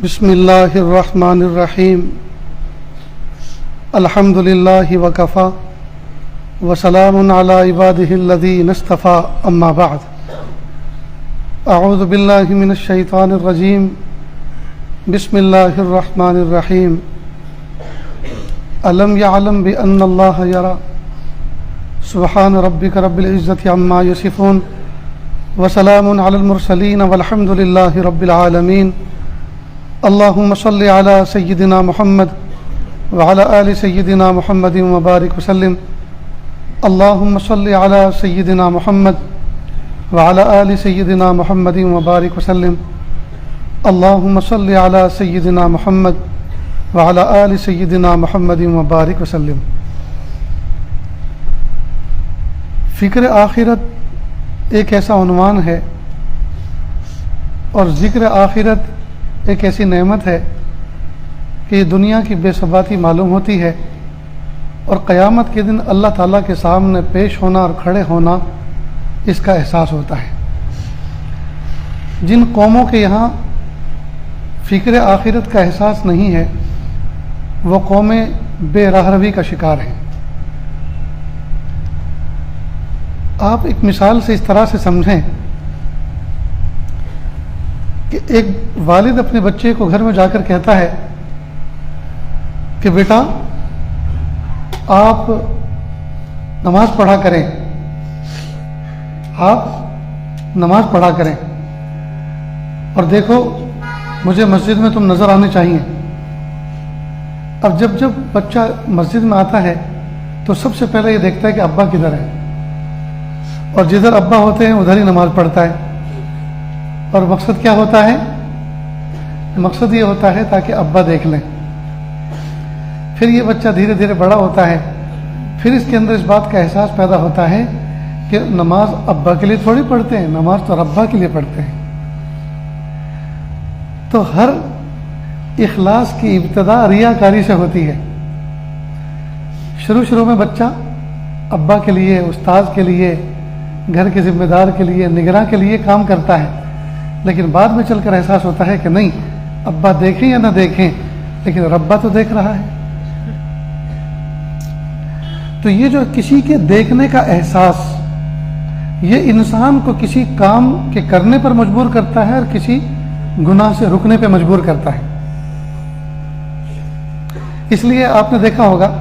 بسم اللہ الرحمن الرحیم الحمد للہ وکفا وسلام علی عبادہ الذین اصطفی اما بعد اعوذ باللہ من الشیطان الرجیم بسم اللہ الرحمن الرحیم الم یعلم بان اللہ یری سبحان ربک رب العزۃ عما یصفون وسلام علی المرسلین والحمد للہ رب العالمین اللہم صلی علی سیدنا محمد وعلی آل سیدنا محمد وبارک وسلم اللہم صلی علی سیدنا محمد وعلی آل سیدنا محمد وبارک وسلم اللہم صلی علی سیدنا محمد وعلی آل سیدنا محمد وبارک وسلم۔ فکر آخرت ایک ایسا عنوان ہے اور ذکر آخرت ایک ایسی نعمت ہے کہ یہ دنیا کی بے ثباتی معلوم ہوتی ہے اور قیامت کے دن اللہ تعالیٰ کے سامنے پیش ہونا اور کھڑے ہونا اس کا احساس ہوتا ہے۔ جن قوموں کے یہاں فکر آخرت کا احساس نہیں ہے وہ قومیں بے راہ روی کا شکار ہیں۔ آپ ایک مثال سے اس طرح سے سمجھیں کہ ایک والد اپنے بچے کو گھر میں جا کر کہتا ہے کہ بیٹا آپ نماز پڑھا کریں، آپ نماز پڑھا کریں اور دیکھو مجھے مسجد میں تم نظر آنے چاہیے۔ اب جب بچہ مسجد میں آتا ہے تو سب سے پہلے یہ دیکھتا ہے کہ ابا کدھر ہے، اور جدھر ابا ہوتے ہیں ادھر ہی نماز پڑھتا ہے۔ اور مقصد کیا ہوتا ہے؟ مقصد یہ ہوتا ہے تاکہ ابا دیکھ لیں۔ پھر یہ بچہ دھیرے دھیرے بڑا ہوتا ہے، پھر اس کے اندر اس بات کا احساس پیدا ہوتا ہے کہ نماز ابا کے لیے تھوڑی پڑھتے ہیں، نماز تو ربا کے لیے پڑھتے ہیں۔ تو ہر اخلاص کی ابتدا ریاکاری سے ہوتی ہے۔ شروع میں بچہ ابا کے لیے، استاذ کے لیے، گھر کے ذمہ دار کے لیے، نگراں کے لیے کام کرتا ہے، لیکن بعد میں چل کر احساس ہوتا ہے کہ نہیں، ابا دیکھیں یا نہ دیکھیں لیکن ربا تو دیکھ رہا ہے۔ تو یہ جو کسی کے دیکھنے کا احساس، یہ انسان کو کسی کام کے کرنے پر مجبور کرتا ہے اور کسی گناہ سے رکنے پہ مجبور کرتا ہے۔ اس لیے آپ نے دیکھا ہوگا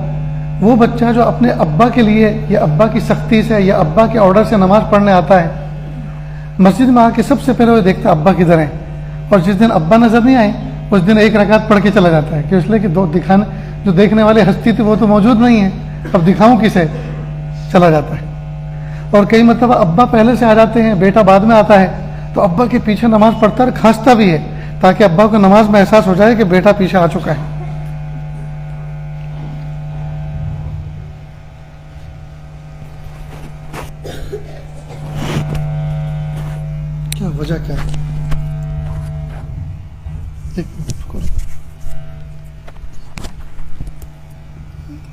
وہ بچہ جو اپنے ابا کے لیے یا ابا کی سختی سے یا ابا کے آرڈر سے نماز پڑھنے آتا ہے، مسجد میں آ کے سب سے پہلے وہ دیکھتا ابا کدھر ہیں، اور جس دن ابا نظر نہیں آئے اس دن ایک رکعت پڑھ کے چلا جاتا ہے کہ اس لیے کہ جو دیکھنے والے ہستی تھی وہ تو موجود نہیں ہے، اب دکھاؤں کسے، چلا جاتا ہے۔ اور کئی مرتبہ ابا پہلے سے آ جاتے ہیں، بیٹا بعد میں آتا ہے، تو ابا کے پیچھے نماز پڑھتا ہے اور کھانستا بھی ہے تاکہ ابا کو نماز میں احساس ہو جائے کہ بیٹا پیچھے آ چکا ہے۔ کیا وجہ کیا ہے؟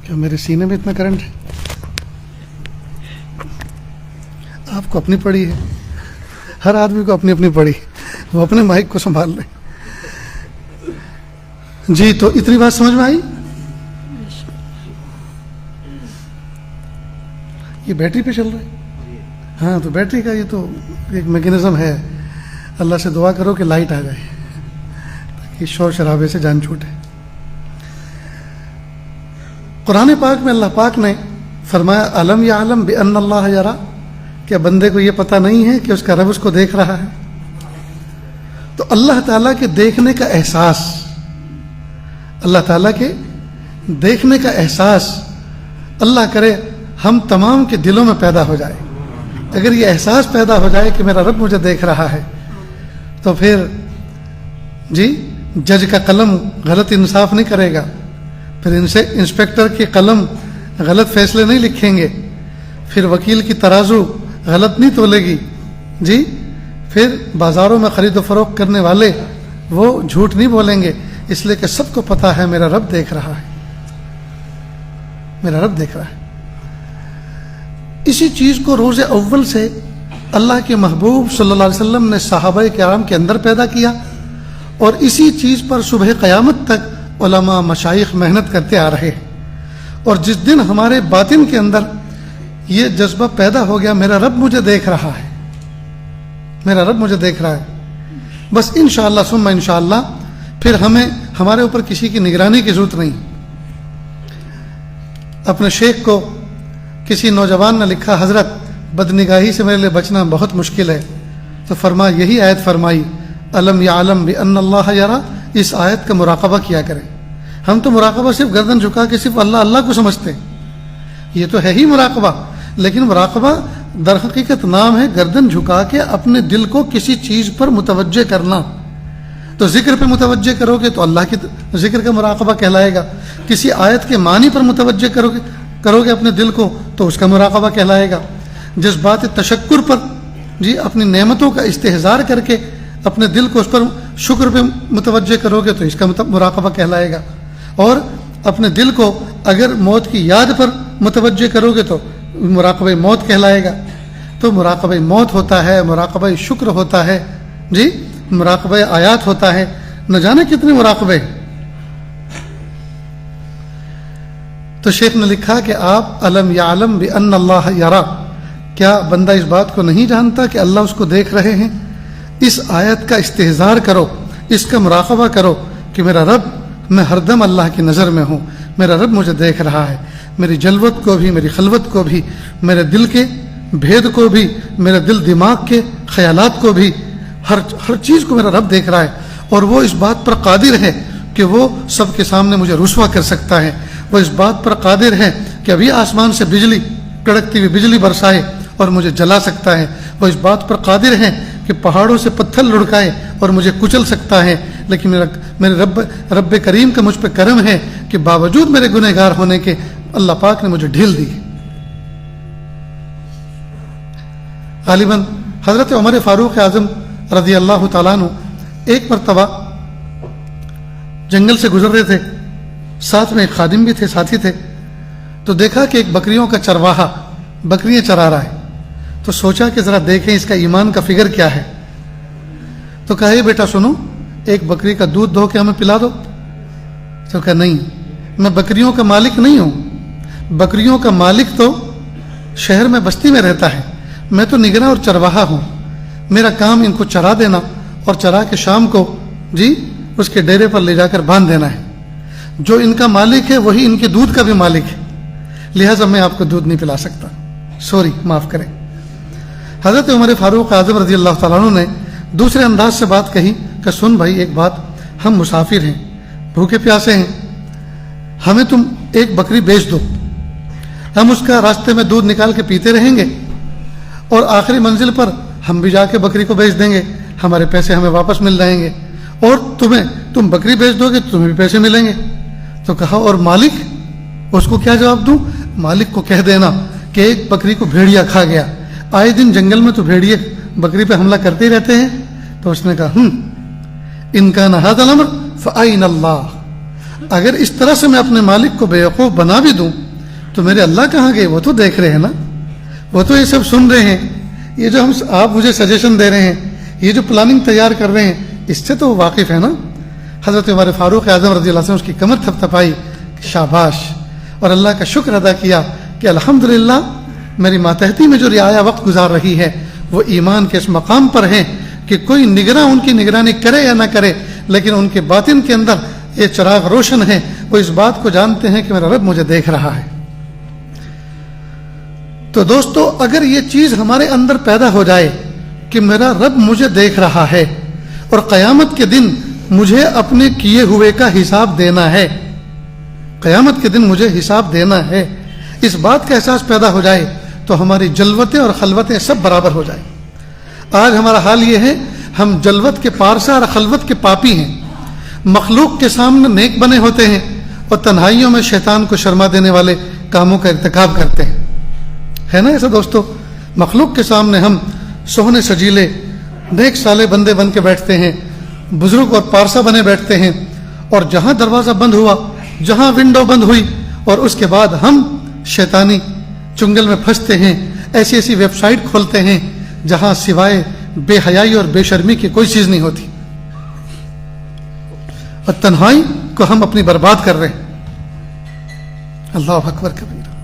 کیا میرے سینے میں اتنا کرنٹ ہے؟ آپ کو اپنی پڑی ہے، ہر آدمی کو اپنی اپنی پڑی، وہ اپنے مائک کو سنبھال لیں۔ جی تو اتنی بات سمجھ میں آئی؟ یہ بیٹری پہ چل رہا ہے؟ ہاں، تو بیٹری کا یہ تو ایک میکینزم ہے۔ اللہ سے دعا کرو کہ لائٹ آ جائے تاکہ شور شرابے سے جان چھوٹے۔ قرآن پاک میں اللہ پاک نے فرمایا الم یعلم بان اللہ یری، کیا بندے کو یہ پتہ نہیں ہے کہ اس کا رب اس کو دیکھ رہا ہے؟ تو اللہ تعالیٰ کے دیکھنے کا احساس، اللہ تعالیٰ کے دیکھنے کا احساس اللہ کرے ہم تمام کے دلوں میں پیدا ہو جائے۔ اگر یہ احساس پیدا ہو جائے کہ میرا رب مجھے دیکھ رہا ہے تو پھر جی جج کا قلم غلط انصاف نہیں کرے گا، پھر انسپیکٹر کی قلم غلط فیصلے نہیں لکھیں گے، پھر وکیل کی ترازو غلط نہیں تولے گی، جی پھر بازاروں میں خرید و فروخت کرنے والے وہ جھوٹ نہیں بولیں گے، اس لیے کہ سب کو پتہ ہے میرا رب دیکھ رہا ہے، میرا رب دیکھ رہا ہے۔ اسی چیز کو روز اول سے اللہ کے محبوب صلی اللہ علیہ وسلم نے صحابہ کرام کے اندر پیدا کیا اور اسی چیز پر صبح قیامت تک علماء مشائخ محنت کرتے آ رہے ہیں. اور جس دن ہمارے باطن کے اندر یہ جذبہ پیدا ہو گیا میرا رب مجھے دیکھ رہا ہے، میرا رب مجھے دیکھ رہا ہے، بس انشاءاللہ ثم انشاءاللہ پھر ہمارے اوپر کسی کی نگرانی کی ضرورت نہیں. اپنے شیخ کو کسی نوجوان نے لکھا، حضرت بدنگاہی سے میرے لیے بچنا بہت مشکل ہے، تو یہی آیت فرمائی الم یعلم بان اللہ یرا. اس آیت کا مراقبہ کیا کریں. ہم تو مراقبہ صرف گردن جھکا کے صرف اللہ اللہ کو سمجھتے ہیں، یہ تو ہے ہی مراقبہ، لیکن مراقبہ در حقیقت نام ہے گردن جھکا کے اپنے دل کو کسی چیز پر متوجہ کرنا. تو ذکر پہ متوجہ کرو گے تو اللہ کے ذکر کا مراقبہ کہلائے گا. کسی آیت کے معنی پر متوجہ کرو گے اپنے دل کو تو اس کا مراقبہ کہلائے گا. جذبات تشکر پر اپنی نعمتوں کا استحضار کر کے اپنے دل کو اس پر شکر پہ متوجہ کرو گے تو اس کا مراقبہ کہلائے گا. اور اپنے دل کو اگر موت کی یاد پر متوجہ کرو گے تو مراقبہ موت کہلائے گا. تو مراقبہ موت ہوتا ہے، مراقبہ شکر ہوتا ہے، مراقبہ آیات ہوتا ہے، نہ جانے کتنے مراقبے. تو شیخ نے لکھا کہ آپ الم یعلم بان اللہ یرا، کیا بندہ اس بات کو نہیں جانتا کہ اللہ اس کو دیکھ رہے ہیں؟ اس آیت کا استحضار کرو، اس کا مراقبہ کرو کہ میرا رب، میں ہر دم اللہ کی نظر میں ہوں، میرا رب مجھے دیکھ رہا ہے، میری جلوت کو بھی، میری خلوت کو بھی، میرے دل کے بھید کو بھی، میرے دل دماغ کے خیالات کو بھی، ہر چیز کو میرا رب دیکھ رہا ہے. اور وہ اس بات پر قادر ہے کہ وہ سب کے سامنے مجھے رسوا کر سکتا ہے. وہ اس بات پر قادر ہے کہ ابھی آسمان سے بجلی، کڑکتی ہوئی بجلی برسائے اور مجھے جلا سکتا ہے. وہ اس بات پر قادر ہے کہ پہاڑوں سے پتھر لڑکائے اور مجھے کچل سکتا ہے. لیکن میرے رب کریم کا مجھ پہ کرم ہے کہ باوجود میرے گنہگار ہونے کے اللہ پاک نے مجھے ڈھیل دی. غالباً حضرت عمر فاروق اعظم رضی اللہ تعالیٰ عنہ ایک مرتبہ جنگل سے گزر رہے تھے، ساتھ میں ایک خادم بھی تھے، ساتھی تھے. تو دیکھا کہ ایک بکریوں کا چرواہا بکریاں چرا رہا ہے. تو سوچا کہ ذرا دیکھیں اس کا ایمان کا فگر کیا ہے. تو کہا یہ بیٹا سنو، ایک بکری کا دودھ دھو کے ہمیں پلا دو. تو کہا نہیں، میں بکریوں کا مالک نہیں ہوں. بکریوں کا مالک تو شہر میں بستی میں رہتا ہے، میں تو نگراں اور چرواہا ہوں. میرا کام ان کو چرا دینا اور چرا کے شام کو اس کے ڈیرے پر لے جا کر باندھ دینا ہے. جو ان کا مالک ہے وہی ان کے دودھ کا بھی مالک ہے، لہٰذا میں آپ کو دودھ نہیں پلا سکتا، سوری، معاف کریں. حضرت عمر فاروق اعظم رضی اللہ تعالیٰ عنہ نے دوسرے انداز سے بات کہی کہ سن بھائی ایک بات، ہم مسافر ہیں، بھوکے پیاسے ہیں، ہمیں تم ایک بکری بیچ دو، ہم اس کا راستے میں دودھ نکال کے پیتے رہیں گے اور آخری منزل پر ہم بھی جا کے بکری کو بیچ دیں گے، ہمارے پیسے ہمیں واپس مل جائیں گے، اور تم بکری بیچ دو گے تو تمہیں بھی پیسے ملیں گے. تو کہا اور مالک؟ اس کو کیا جواب دوں؟ مالک کو کہہ دینا کہ ایک بکری کو بھیڑیا کھا گیا، آئے دن جنگل میں تو بھیڑیے بکری پہ حملہ کرتے ہی رہتے ہیں. تو اس نے کہا ان کا نہاد الامر فأین اللہ، اگر اس طرح سے میں اپنے مالک کو بیوقوف بنا بھی دوں تو میرے اللہ کہاں گئے؟ وہ تو دیکھ رہے ہیں نا، وہ تو یہ سب سن رہے ہیں. یہ جو آپ مجھے سجیشن دے رہے ہیں، یہ جو پلاننگ تیار کر رہے ہیں، اس سے تو وہ واقف ہے نا. حضرت عمر فاروق اعظم رضی اللہ عنہ اس کی کمر تھپ تھپائی، شاباش، اور اللہ کا شکر ادا کیا کہ الحمدللہ میری ماتحتی میں جو رعایا وقت گزار رہی ہے وہ ایمان کے اس مقام پر ہیں کہ کوئی نگراں ان کی نگرانی کرے یا نہ کرے، لیکن ان کے باطن کے اندر یہ چراغ روشن ہے، وہ اس بات کو جانتے ہیں کہ میرا رب مجھے دیکھ رہا ہے. تو دوستو، اگر یہ چیز ہمارے اندر پیدا ہو جائے کہ میرا رب مجھے دیکھ رہا ہے اور قیامت کے دن مجھے اپنے کیے ہوئے کا حساب دینا ہے، قیامت کے دن مجھے حساب دینا ہے، اس بات کا احساس پیدا ہو جائے تو ہماری جلوتیں اور خلوتیں سب برابر ہو جائیں. آج ہمارا حال یہ ہے، ہم جلوت کے پارسا اور خلوت کے پاپی ہیں، مخلوق کے سامنے نیک بنے ہوتے ہیں اور تنہائیوں میں شیطان کو شرما دینے والے کاموں کا ارتکاب کرتے ہیں. ہے نا ایسا دوستو؟ مخلوق کے سامنے ہم سوہنے سجیلے نیک سالے بندے بن کے بیٹھتے ہیں، بزرگ اور پارسا بنے بیٹھتے ہیں، اور جہاں دروازہ بند ہوا، جہاں ونڈو بند ہوئی، اور اس کے بعد ہم شیطانی چنگل میں پھنستے ہیں، ایسی ایسی ویب سائٹ کھولتے ہیں جہاں سوائے بے حیائی اور بے شرمی کی کوئی چیز نہیں ہوتی. اور تنہائی کو ہم اپنی برباد کر رہے ہیں. اللہ اکبر کبیرہ.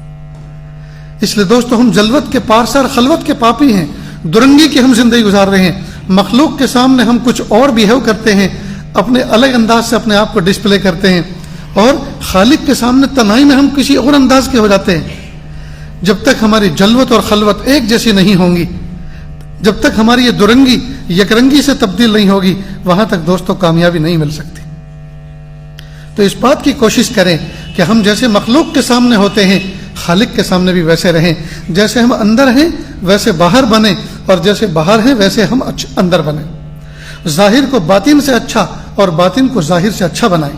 اس لیے دوستو ہم جلوت کے پارسا خلوت کے پاپی ہیں. درنگی کی ہم زندگی گزار رہے ہیں. مخلوق کے سامنے ہم کچھ اور بیہیو کرتے ہیں, اپنے الگ انداز سے اپنے آپ کو ڈسپلے کرتے ہیں, اور خالق کے سامنے تنہائی میں ہم کسی اور انداز کے ہو جاتے ہیں. جب تک ہماری جلوت اور خلوت ایک جیسی نہیں ہوں گی, جب تک ہماری یہ درنگی یکرنگی سے تبدیل نہیں ہوگی, وہاں تک دوستوں کامیابی نہیں مل سکتی. تو اس بات کی کوشش کریں کہ ہم جیسے مخلوق کے سامنے ہوتے ہیں خالق کے سامنے بھی ویسے رہیں. جیسے ہم اندر ہیں ویسے باہر بنیں, اور جیسے باہر ہیں ویسے ہم اندر بنیں. ظاہر کو باطن سے اچھا اور باطن کو ظاہر سے اچھا بنائیں.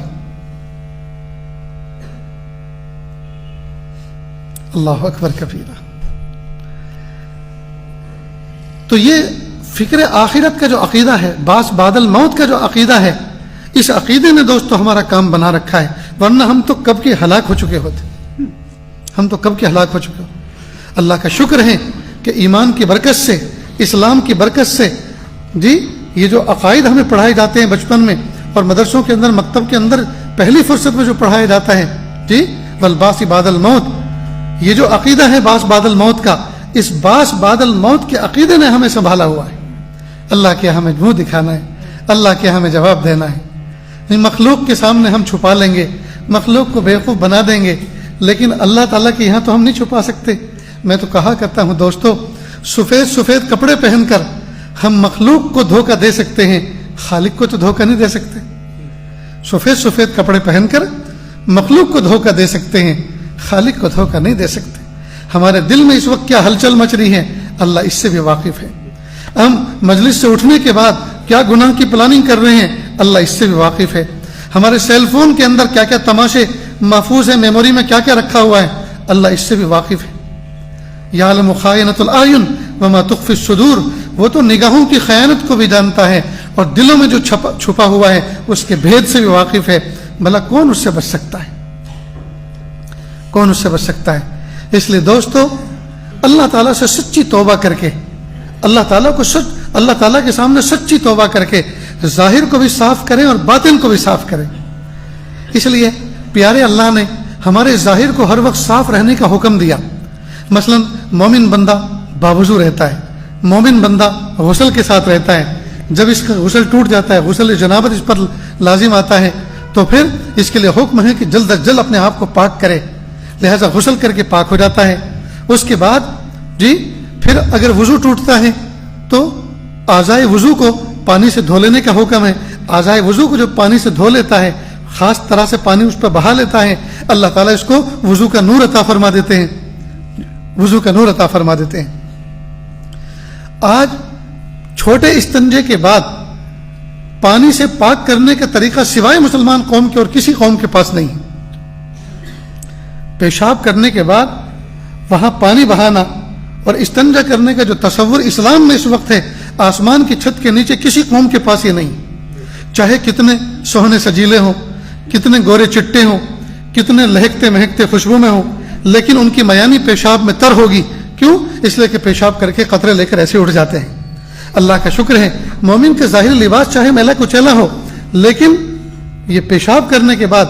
اللہ اکبر کبیرہ. تو یہ فکر آخرت کا جو عقیدہ ہے, بعث بعد الموت کا جو عقیدہ ہے, اس عقیدے نے دوستو ہمارا کام بنا رکھا ہے. ورنہ ہم تو کب کے ہلاک ہو چکے ہوتے, ہم تو کب کے ہلاک ہو چکے ہوتے. اللہ کا شکر ہے کہ ایمان کی برکت سے, اسلام کی برکت سے, جی یہ جو عقائد ہمیں پڑھائے جاتے ہیں بچپن میں اور مدرسوں کے اندر, مکتب کے اندر پہلی فرصت میں جو پڑھایا جاتا ہے, جی والبعث بعد الموت, یہ جو عقیدہ ہے بعث بعد الموت کا, اس بعث بعد الموت کے عقیدے نے ہمیں سنبھالا ہوا ہے. اللہ کے ہمیں منہ دکھانا ہے, اللہ کے ہمیں جواب دینا ہے. مخلوق کے سامنے ہم چھپا لیں گے, مخلوق کو بیوقوف بنا دیں گے, لیکن اللہ تعالیٰ کے یہاں تو ہم نہیں چھپا سکتے. میں تو کہا کرتا ہوں دوستو, سفید سفید کپڑے پہن کر ہم مخلوق کو دھوکہ دے سکتے ہیں, خالق کو تو دھوکہ نہیں دے سکتے. سفید سفید کپڑے پہن کر مخلوق کو دھوکہ دے سکتے ہیں, خالق کو دھوکہ نہیں دے سکتے. ہمارے دل میں اس وقت کیا ہلچل مچ رہی ہے, اللہ اس سے بھی واقف ہے. ہم مجلس سے اٹھنے کے بعد کیا گناہ کی پلاننگ کر رہے ہیں, اللہ اس سے بھی واقف ہے. ہمارے سیل فون کے اندر کیا کیا تماشے محفوظ ہیں, میموری میں کیا کیا رکھا ہوا ہے, اللہ اس سے بھی واقف ہے. یعلم خائنۃ الاعین وما تخفی الصدور, وہ تو نگاہوں کی خیانت کو بھی جانتا ہے اور دلوں میں جو چھپا ہوا ہے اس کے بھید سے بھی واقف ہے. بھلا کون اس سے بچ سکتا ہے, کون اس سے بچ سکتا ہے. اس لیے دوستو اللہ تعالیٰ سے سچی توبہ کر کے, اللہ تعالیٰ کے سامنے سچی توبہ کر کے ظاہر کو بھی صاف کریں اور باطن کو بھی صاف کریں. اس لیے پیارے اللہ نے ہمارے ظاہر کو ہر وقت صاف رہنے کا حکم دیا. مثلا مومن بندہ باوضو رہتا ہے, مومن بندہ غسل کے ساتھ رہتا ہے. جب اس کا غسل ٹوٹ جاتا ہے, غسل جنابت اس پر لازم آتا ہے, تو پھر اس کے لیے حکم ہے کہ جلد از جلد اپنے آپ کو پاک کرے. لہذا غسل کر کے پاک ہو جاتا ہے. اس کے بعد جی پھر اگر وضو ٹوٹتا ہے تو اعضائے وضو کو پانی سے دھو لینے کا حکم ہے. اعضائے وضو کو جو پانی سے دھو لیتا ہے, خاص طرح سے پانی اس پر بہا لیتا ہے, اللہ تعالیٰ اس کو وضو کا نور عطا فرما دیتے ہیں, وضو کا نور عطا فرما دیتے ہیں. آج چھوٹے استنجے کے بعد پانی سے پاک کرنے کا طریقہ سوائے مسلمان قوم کے اور کسی قوم کے پاس نہیں ہے. پیشاب کرنے کے بعد وہاں پانی بہانا اور استنجا کرنے کا جو تصور اسلام میں اس وقت ہے, آسمان کی چھت کے نیچے کسی قوم کے پاس یہ نہیں. چاہے کتنے سوہنے سجیلے ہوں, کتنے گورے چٹے ہوں, کتنے لہکتے مہکتے خوشبو میں ہوں, لیکن ان کی میانی پیشاب میں تر ہوگی. کیوں؟ اس لیے کہ پیشاب کر کے قطرے لے کر ایسے اٹھ جاتے ہیں. اللہ کا شکر ہے مومن کے ظاہر لباس چاہے میلا کچیلا ہو, لیکن یہ پیشاب کرنے کے بعد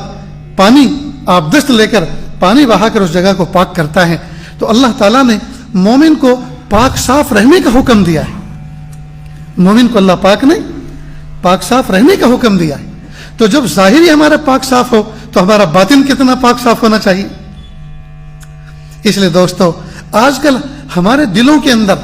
پانی آبدست لے کر پانی بہا کر اس جگہ کو پاک کرتا ہے. تو اللہ تعالیٰ نے مومن کو پاک صاف رہنے کا حکم دیا ہے. مومن کو اللہ پاک نے پاک صاف رہنے کا حکم دیا ہے. تو جب ظاہری ہمارا پاک صاف ہو تو ہمارا باطن کتنا پاک صاف ہونا چاہیے. اس لیے دوستو آج کل ہمارے دلوں کے اندر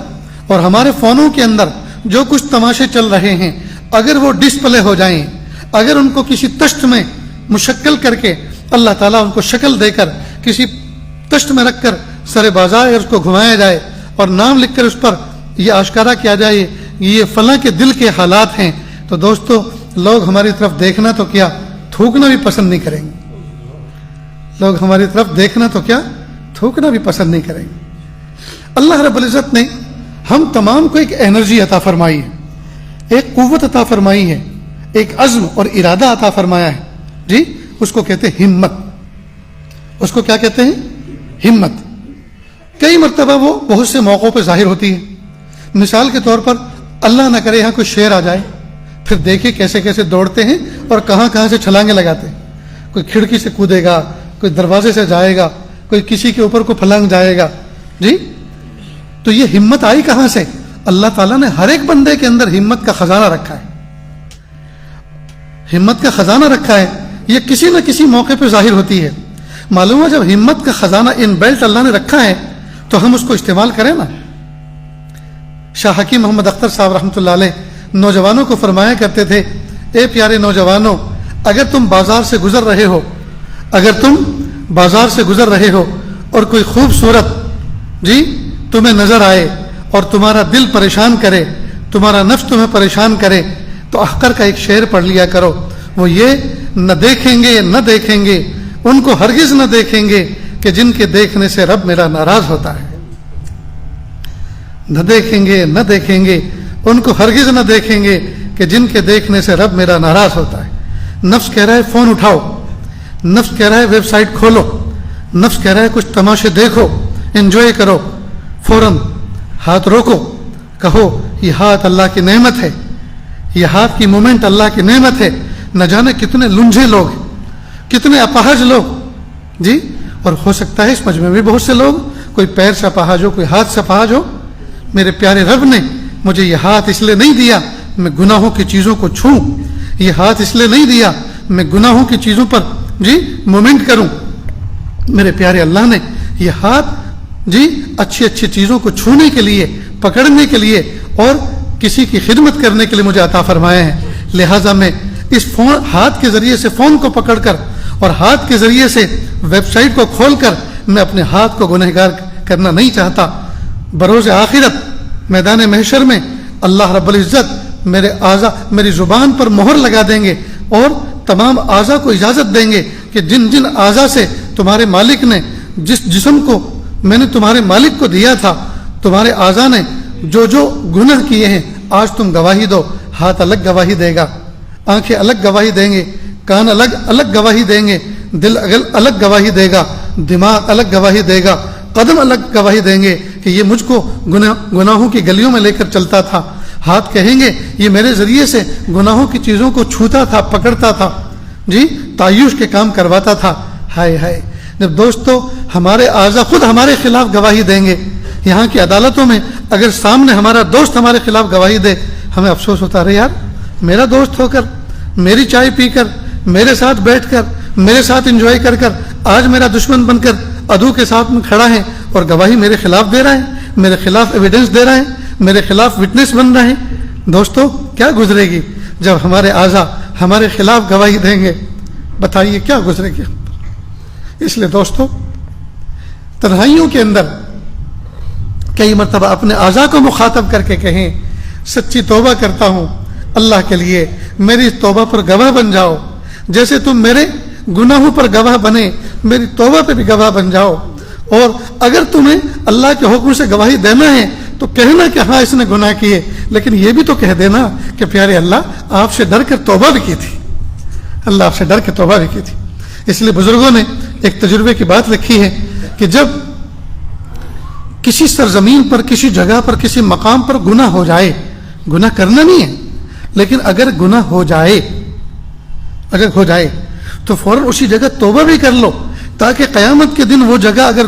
اور ہمارے فونوں کے اندر جو کچھ تماشے چل رہے ہیں, اگر وہ ڈسپلے ہو جائیں, اگر ان کو کسی تشت میں مشکل کر کے اللہ تعالیٰ ان کو شکل دے کر کسی تشت میں رکھ کر سر بازار اگر اس کو گھمایا جائے اور نام لکھ کر اس پر یہ آشکارا کیا جائے یہ فلاں کے دل کے حالات ہیں, تو دوستو لوگ ہماری طرف دیکھنا تو کیا تھوکنا بھی پسند نہیں کریں گے. لوگ ہماری طرف دیکھنا تو کیا تھوکنا بھی پسند نہیں کریں گے. اللہ رب العزت نے ہم تمام کو ایک انرجی عطا فرمائی ہے, ایک قوت عطا فرمائی ہے, ایک عزم اور ارادہ عطا فرمایا ہے. جی اس کو کہتے ہیں ہمت. اس کو کیا کہتے ہیں؟ ہمت. کئی مرتبہ وہ بہت سے موقعوں پہ ظاہر ہوتی ہے. مثال کے طور پر اللہ نہ کرے یہاں کوئی شیر آ جائے, پھر دیکھیے کیسے کیسے دوڑتے ہیں اور کہاں کہاں سے چھلانگیں لگاتے ہیں. کوئی کھڑکی سے کودے گا, کوئی دروازے سے جائے گا, کوئی کسی کے اوپر کو پھلانگ جائے گا. جی تو یہ ہمت آئی کہاں سے؟ اللہ تعالیٰ نے ہر ایک بندے کے اندر ہمت کا خزانہ رکھا ہے. ہمت کا خزانہ رکھا ہے, یہ کسی نہ کسی موقع پہ ظاہر ہوتی ہے. معلوم ہے جب ہمت کا خزانہ ان بیلٹ اللہ نے رکھا ہے تو ہم اس کو استعمال کریں نا. شاہ حکیم محمد اختر صاحب رحمۃ اللہ علیہ نوجوانوں کو فرمایا کرتے تھے, اے پیارے نوجوانوں, اگر تم بازار سے گزر رہے ہو, اگر تم بازار سے گزر رہے ہو اور کوئی خوبصورت جی تمہیں نظر آئے اور تمہارا دل پریشان کرے, تمہارا نفس تمہیں پریشان کرے, تو احقر کا ایک شعر پڑھ لیا کرو. وہ یہ, نہ دیکھیں گے نہ دیکھیں گے ان کو ہرگز نہ دیکھیں گے کہ جن کے دیکھنے سے رب میرا ناراض ہوتا ہے. نہ دیکھیں گے نہ دیکھیں گے ان کو ہرگز نہ دیکھیں گے کہ جن کے دیکھنے سے رب میرا ناراض ہوتا ہے. نفس کہہ رہا ہے فون اٹھاؤ, نفس کہہ رہا ہے ویب سائٹ کھولو, نفس کہہ رہا ہے کچھ تماشے دیکھو, انجوائے کرو. فوراً ہاتھ روکو, کہو یہ ہاتھ اللہ کی نعمت ہے, یہ ہاتھ کی مومنٹ اللہ کی نعمت ہے. نہ جانے کتنے لنجھے لوگ ہیں, کتنے اپاہج لوگ جی, اور ہو سکتا ہے اس مجمع میں بھی بہت سے لوگ, کوئی پیر سے اپاہج ہو, کوئی ہاتھ سے اپاہج ہو. میرے پیارے رب نے مجھے یہ ہاتھ اس لیے نہیں دیا میں گناہوں کی چیزوں کو چھوں, یہ ہاتھ اس لیے نہیں دیا میں گناہوں کی چیزوں پر جی مومنٹ کروں. میرے پیارے اللہ نے یہ ہاتھ جی اچھی اچھی چیزوں کو چھونے کے لیے, پکڑنے کے لیے اور کسی کی خدمت کرنے کے لیے مجھے عطا فرمایا ہے. لہٰذا میں اس فون, ہاتھ کے ذریعے سے فون کو پکڑ کر اور ہاتھ کے ذریعے سے ویب سائٹ کو کھول کر میں اپنے ہاتھ کو گنہگار کرنا نہیں چاہتا. بروز آخرت میدان محشر میں اللہ رب العزت میرے اعضا, میری زبان پر مہر لگا دیں گے اور تمام اعضا کو اجازت دیں گے کہ جن جن اعضا سے تمہارے مالک نے, جس جسم کو میں نے تمہارے مالک کو دیا تھا, تمہارے اعضا نے جو جو گناہ کیے ہیں آج تم گواہی دو. ہاتھ الگ گواہی دے گا, آنکھیں الگ گواہی دیں گے, کان الگ الگ گواہی دیں گے, دل الگ گواہی دے گا, دماغ الگ گواہی دے گا, قدم الگ گواہی دیں گے کہ یہ مجھ کو گناہوں کی گلیوں میں لے کر چلتا تھا. ہاتھ کہیں گے یہ میرے ذریعے سے گناہوں کی چیزوں کو چھوتا تھا, پکڑتا تھا جی, تعیش کے کام کرواتا تھا. ہائے ہائے, جب دوستو ہمارے اعضا خود ہمارے خلاف گواہی دیں گے یہاں کی عدالتوں میں, اگر سامنے ہمارا دوست ہمارے خلاف گواہی دے, ہمیں افسوس ہوتا رہے یار, میرا دوست ہو کر, میری چائے پی کر, میرے ساتھ بیٹھ کر, میرے ساتھ انجوائے کر کر, آج میرا دشمن بن کر عدو کے ساتھ میں کھڑا ہے اور گواہی میرے خلاف دے رہا ہے, میرے خلاف ایویڈنس دے رہا ہے, میرے خلاف وٹنس بن رہے ہیں. دوستو کیا گزرے گی جب ہمارے اعضا ہمارے خلاف گواہی دیں گے؟ بتائیے کیا گزرے گی. اس لیے دوستو تنہائیوں کے اندر کئی مرتبہ اپنے اعضا کو مخاطب کر کے کہیں سچی توبہ کرتا ہوں اللہ کے لیے, میری توبہ پر گواہ بن جاؤ, جیسے تم میرے گناہوں پر گواہ بنے میری توبہ پہ بھی گواہ بن جاؤ. اور اگر تمہیں اللہ کے حکم سے گواہی دینا ہے تو کہنا کہ ہاں اس نے گناہ کیے, لیکن یہ بھی تو کہہ دینا کہ پیارے اللہ آپ سے ڈر کر توبہ بھی کی تھی, اللہ آپ سے ڈر کے توبہ بھی کی تھی. اس لیے بزرگوں نے ایک تجربے کی بات لکھی ہے کہ جب کسی سرزمین پر, کسی جگہ پر, کسی مقام پر گناہ ہو جائے, گناہ کرنا نہیں ہے لیکن اگر گناہ ہو جائے, اگر ہو جائے تو فوراً اسی جگہ توبہ بھی کر لو, تاکہ قیامت کے دن وہ جگہ اگر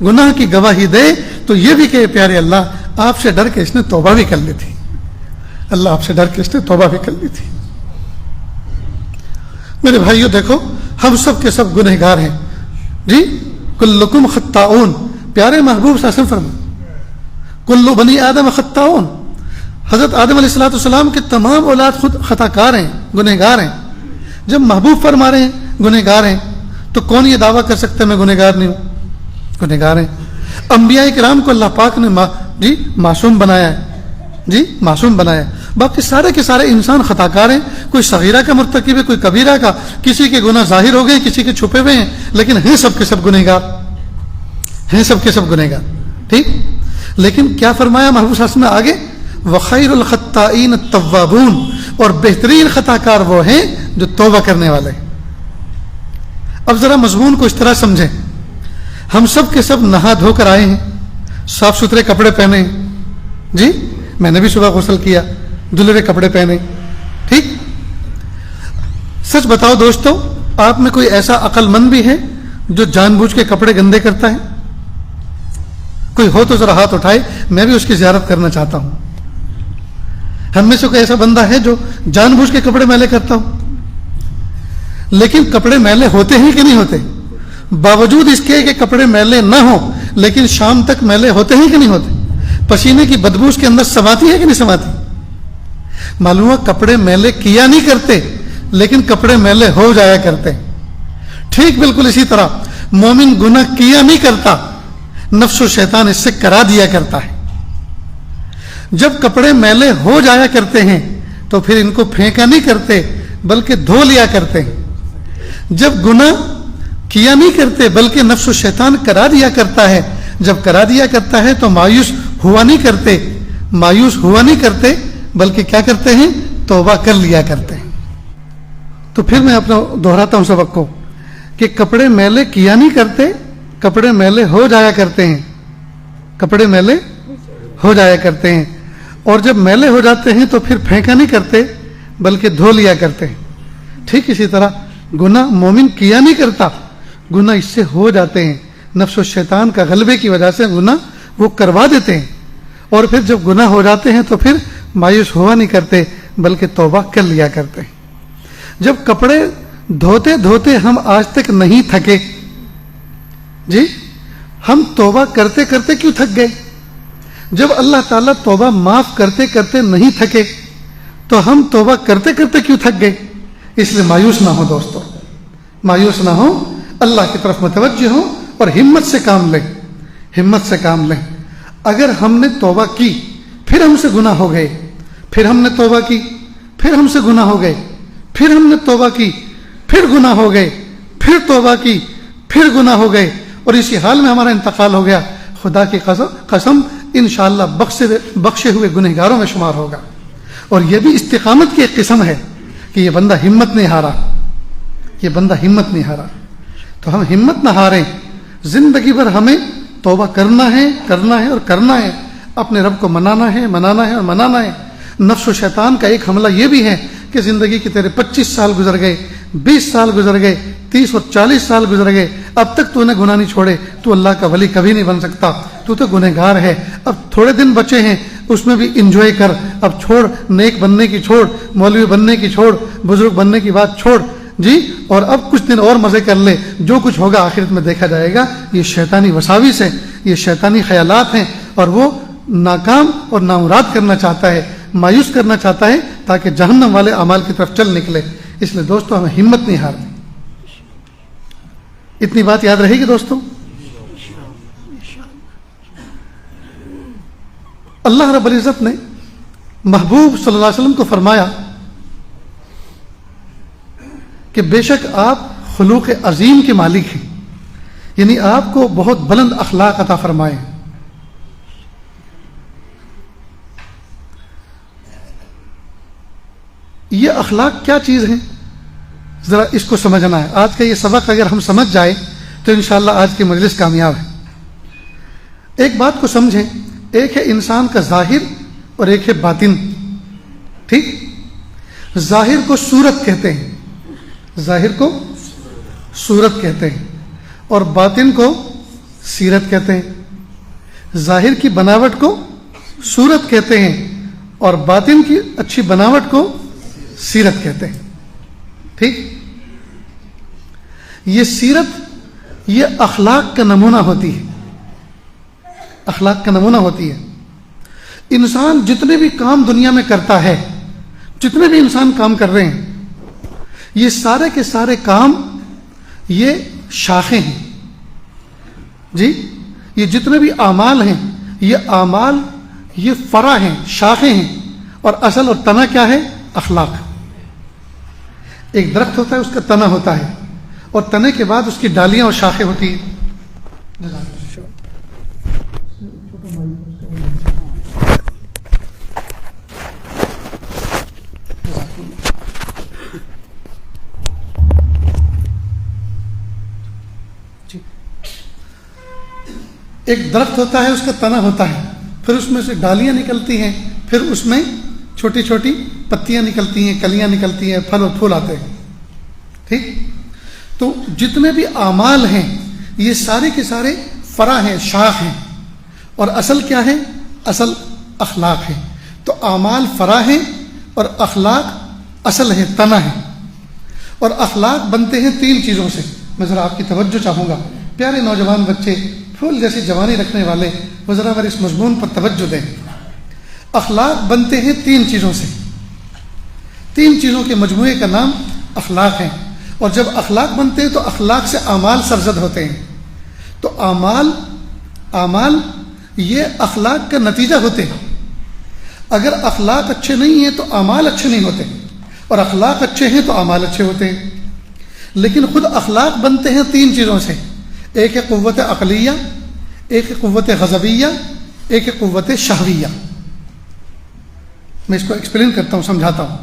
گناہ کی گواہی دے تو یہ بھی کہ پیارے اللہ آپ سے ڈر کے اس نے توبہ بھی کر لی تھی, اللہ آپ سے ڈر کے اس نے توبہ بھی کر لی تھی. میرے بھائیو دیکھو ہم سب کے سب گنہگار ہیں جی, کلکم خطاؤن, پیارے محبوب صلی اللہ علیہ وسلم فرمائے کل بنی آدم خطاؤن. حضرت آدم علیہ الصلوۃ والسلام کے تمام اولاد خود خطا کار ہیں, گنہگار ہیں. جب محبوب فرما رہے ہیں گنہگار ہیں تو کون یہ دعویٰ کر سکتا ہے میں گنہگار نہیں ہوں؟ گنہگار ہیں. انبیاء کرام کو اللہ پاک نے جی معصوم بنایا ہے, جی معصوم بنایا ہے. باقی سارے کے سارے انسان خطا کار ہیں, کوئی صغیرہ کا مرتکب ہے, کوئی کبیرہ کا, کسی کے گناہ ظاہر ہو گئے, کسی کے چھپے ہوئے ہیں, لیکن ہیں سب کے سب گنہگار, ہیں سب کے سب گنہگار. ٹھیک, لیکن کیا فرمایا محبوب صلی اللہ علیہ وسلم نے آگے, وخیر الخطائین التوابون, اور بہترین خطا کار وہ ہیں جو توبہ کرنے والے. اب ذرا مضمون کو اس طرح سمجھیں, ہم سب کے سب نہا دھو کر آئے ہیں, صاف ستھرے کپڑے پہنے, جی میں نے بھی صبح غسل کیا, دھلے ہوئے کپڑے پہنے, ٹھیک. سچ بتاؤ دوستو, آپ میں کوئی ایسا عقل مند بھی ہے جو جان بوجھ کے کپڑے گندے کرتا ہے؟ کوئی ہو تو ذرا ہاتھ اٹھائے, میں بھی اس کی زیارت کرنا چاہتا ہوں. ہم میں سے کوئی ایسا بندہ ہے جو جان بوجھ کے کپڑے میلے کرتا ہو؟ لیکن کپڑے میلے ہوتے ہیں کہ نہیں ہوتے؟ باوجود اس کے کہ کپڑے میلے نہ ہوں لیکن شام تک میلے ہوتے ہیں کہ نہیں ہوتے؟ پسینے کی بدبو اس کے اندر سماتی ہے کہ نہیں سماتی؟ معلوم ہوا کپڑے میلے کیا نہیں کرتے لیکن کپڑے میلے ہو جایا کرتے. ٹھیک بالکل اسی طرح مومن گناہ کیا نہیں کرتا, نفس و شیطان اس سے کرا دیا کرتا ہے. جب کپڑے میلے ہو جایا کرتے ہیں تو پھر ان کو پھینکا نہیں کرتے بلکہ دھو لیا کرتے ہیں. جب گناہ کیا نہیں کرتے بلکہ نفس و شیطان کرا دیا کرتا ہے, جب کرا دیا کرتا ہے تو مایوس ہوا نہیں کرتے بلکہ کیا کرتے ہیں؟ توبہ کر لیا کرتے ہیں. تو پھر میں اپنا دہراتا ہوں سبق کو کہ کپڑے میلے کیا نہیں کرتے, کپڑے میلے ہو جایا کرتے ہیں, کپڑے میلے ہو جایا کرتے ہیں. اور جب میلے ہو جاتے ہیں تو پھر پھینکا نہیں کرتے بلکہ دھو لیا کرتے ہیں. ٹھیک اسی طرح گناہ مومن کیا نہیں کرتا, گناہ اس سے ہو جاتے ہیں, نفس و شیطان کا غلبے کی وجہ سے گناہ وہ کروا دیتے ہیں. اور پھر جب گناہ ہو جاتے ہیں تو پھر مایوس ہوا نہیں کرتے بلکہ توبہ کر لیا کرتے ہیں. جب کپڑے دھوتے دھوتے ہم آج تک نہیں تھکے, جی ہم توبہ کرتے کرتے کیوں تھک گئے؟ جب اللہ تعالیٰ توبہ معاف کرتے کرتے نہیں تھکے تو ہم توبہ کرتے کرتے کیوں تھک گئے؟ اس لیے مایوس نہ ہو دوستو, مایوس نہ ہو, اللہ کی طرف متوجہ ہو اور ہمت سے کام لیں, ہمت سے کام لیں. اگر ہم نے توبہ کی پھر ہم سے گناہ ہو گئے, پھر ہم نے توبہ کی پھر ہم سے گناہ ہو گئے, پھر ہم نے توبہ کی پھر گناہ ہو گئے, پھر توبہ کی پھر گناہ ہو گئے, اور اسی حال میں ہمارا انتقال ہو گیا, خدا کی قسم انشاءاللہ بخشے ہوئے گنہگاروں میں شمار ہوگا. اور یہ بھی استقامت کی ایک قسم ہے کہ یہ بندہ ہمت نہیں ہارا, یہ بندہ ہمت نہیں ہارا. تو ہم ہمت نہ ہاریں, زندگی بھر ہمیں توبہ کرنا ہے اور کرنا ہے, اپنے رب کو منانا ہے اور منانا ہے. نفس و شیطان کا ایک حملہ یہ بھی ہے کہ زندگی کے تیرے 25 سال گزر گئے, 20 سال گزر گئے, 30 اور 40 سال گزر گئے, اب تک تو نے گناہ نہیں چھوڑے, تو اللہ کا ولی کبھی نہیں بن سکتا, تو گنہگار ہے, اب تھوڑے دن بچے ہیں اس میں بھی انجوائے کر, اب چھوڑ, نیک بننے کی چھوڑ, مولوی بننے کی چھوڑ, بزرگ بننے کی بات چھوڑ جی, اور اب کچھ دن اور مزے کر لے, جو کچھ ہوگا آخرت میں دیکھا جائے گا. یہ شیطانی وساوس ہیں, یہ شیطانی خیالات ہیں, اور وہ ناکام اور نامراد کرنا چاہتا ہے, مایوس کرنا چاہتا ہے تاکہ جہنم والے اعمال کی طرف چل نکلے. اس لیے دوستو ہمیں ہمت نہیں ہارنی. اتنی بات یاد رہے گی دوستو. اللہ رب العزت نے محبوب صلی اللہ علیہ وسلم کو فرمایا کہ بے شک آپ خلوق عظیم کے مالک ہیں, یعنی آپ کو بہت بلند اخلاق عطا فرمائے. یہ اخلاق کیا چیز ہے, ذرا اس کو سمجھنا ہے. آج کا یہ سبق اگر ہم سمجھ جائیں تو انشاءاللہ آج کی مجلس کامیاب ہے. ایک بات کو سمجھیں, ایک ہے انسان کا ظاہر اور ایک ہے باطن. ٹھیک, ظاہر کو صورت کہتے ہیں, ظاہر کو صورت کہتے ہیں, اور باطن کو سیرت کہتے ہیں. ظاہر کی بناوٹ کو صورت کہتے ہیں اور باطن کی اچھی بناوٹ کو سیرت کہتے ہیں. ٹھیک, یہ سیرت یہ اخلاق کا نمونہ ہوتی ہے, اخلاق کا نمونہ ہوتی ہے. انسان جتنے بھی کام دنیا میں کرتا ہے, جتنے بھی انسان کام کر رہے ہیں, یہ سارے کے سارے کام یہ شاخیں ہیں جی. یہ جتنے بھی اعمال ہیں یہ اعمال یہ فرع ہیں, شاخیں ہیں, اور اصل اور تنا کیا ہے؟ اخلاق. ایک درخت ہوتا ہے, اس کا تنا ہوتا ہے, اور تنے کے بعد اس کی ڈالیاں اور شاخیں ہوتی ہیں. ایک درخت ہوتا ہے, اس کا تنا ہوتا ہے, پھر اس میں سے ڈالیاں نکلتی ہیں, پھر اس میں چھوٹی چھوٹی پتیاں نکلتی ہیں، کلیاں نکلتی ہیں، پھل اور پھول آتے ہیں. ٹھیک؟ تو جتنے بھی اعمال ہیں یہ سارے کے سارے فرع ہیں، شاخ ہیں. اور اصل کیا ہے؟ اصل اخلاق ہے. تو اعمال فرع ہیں اور اخلاق اصل ہے، تنا ہے. اور اخلاق بنتے ہیں 3 چیزوں سے. میں ذرا آپ کی توجہ چاہوں گا، پیارے نوجوان بچے، پھول جیسی جوانی رکھنے والے، وہ ذرا میرے اس مضمون پر توجہ دیں. اخلاق بنتے ہیں 3 چیزوں سے. 3 چیزوں کے مجموعے کا نام اخلاق ہے. اور جب اخلاق بنتے ہیں تو اخلاق سے اعمال سرزد ہوتے ہیں. تو اعمال یہ اخلاق کا نتیجہ ہوتے ہیں. اگر اخلاق اچھے نہیں ہیں تو اعمال اچھے نہیں ہوتے، اور اخلاق اچھے ہیں تو اعمال اچھے ہوتے ہیں. لیکن خود اخلاق بنتے ہیں 3 چیزوں سے. ایک ہے قوت عقلیہ، ایک ہے قوت غضبیہ، ایک ہے قوت شہویہ. میں اس کو ایکسپلین کرتا ہوں، سمجھاتا ہوں.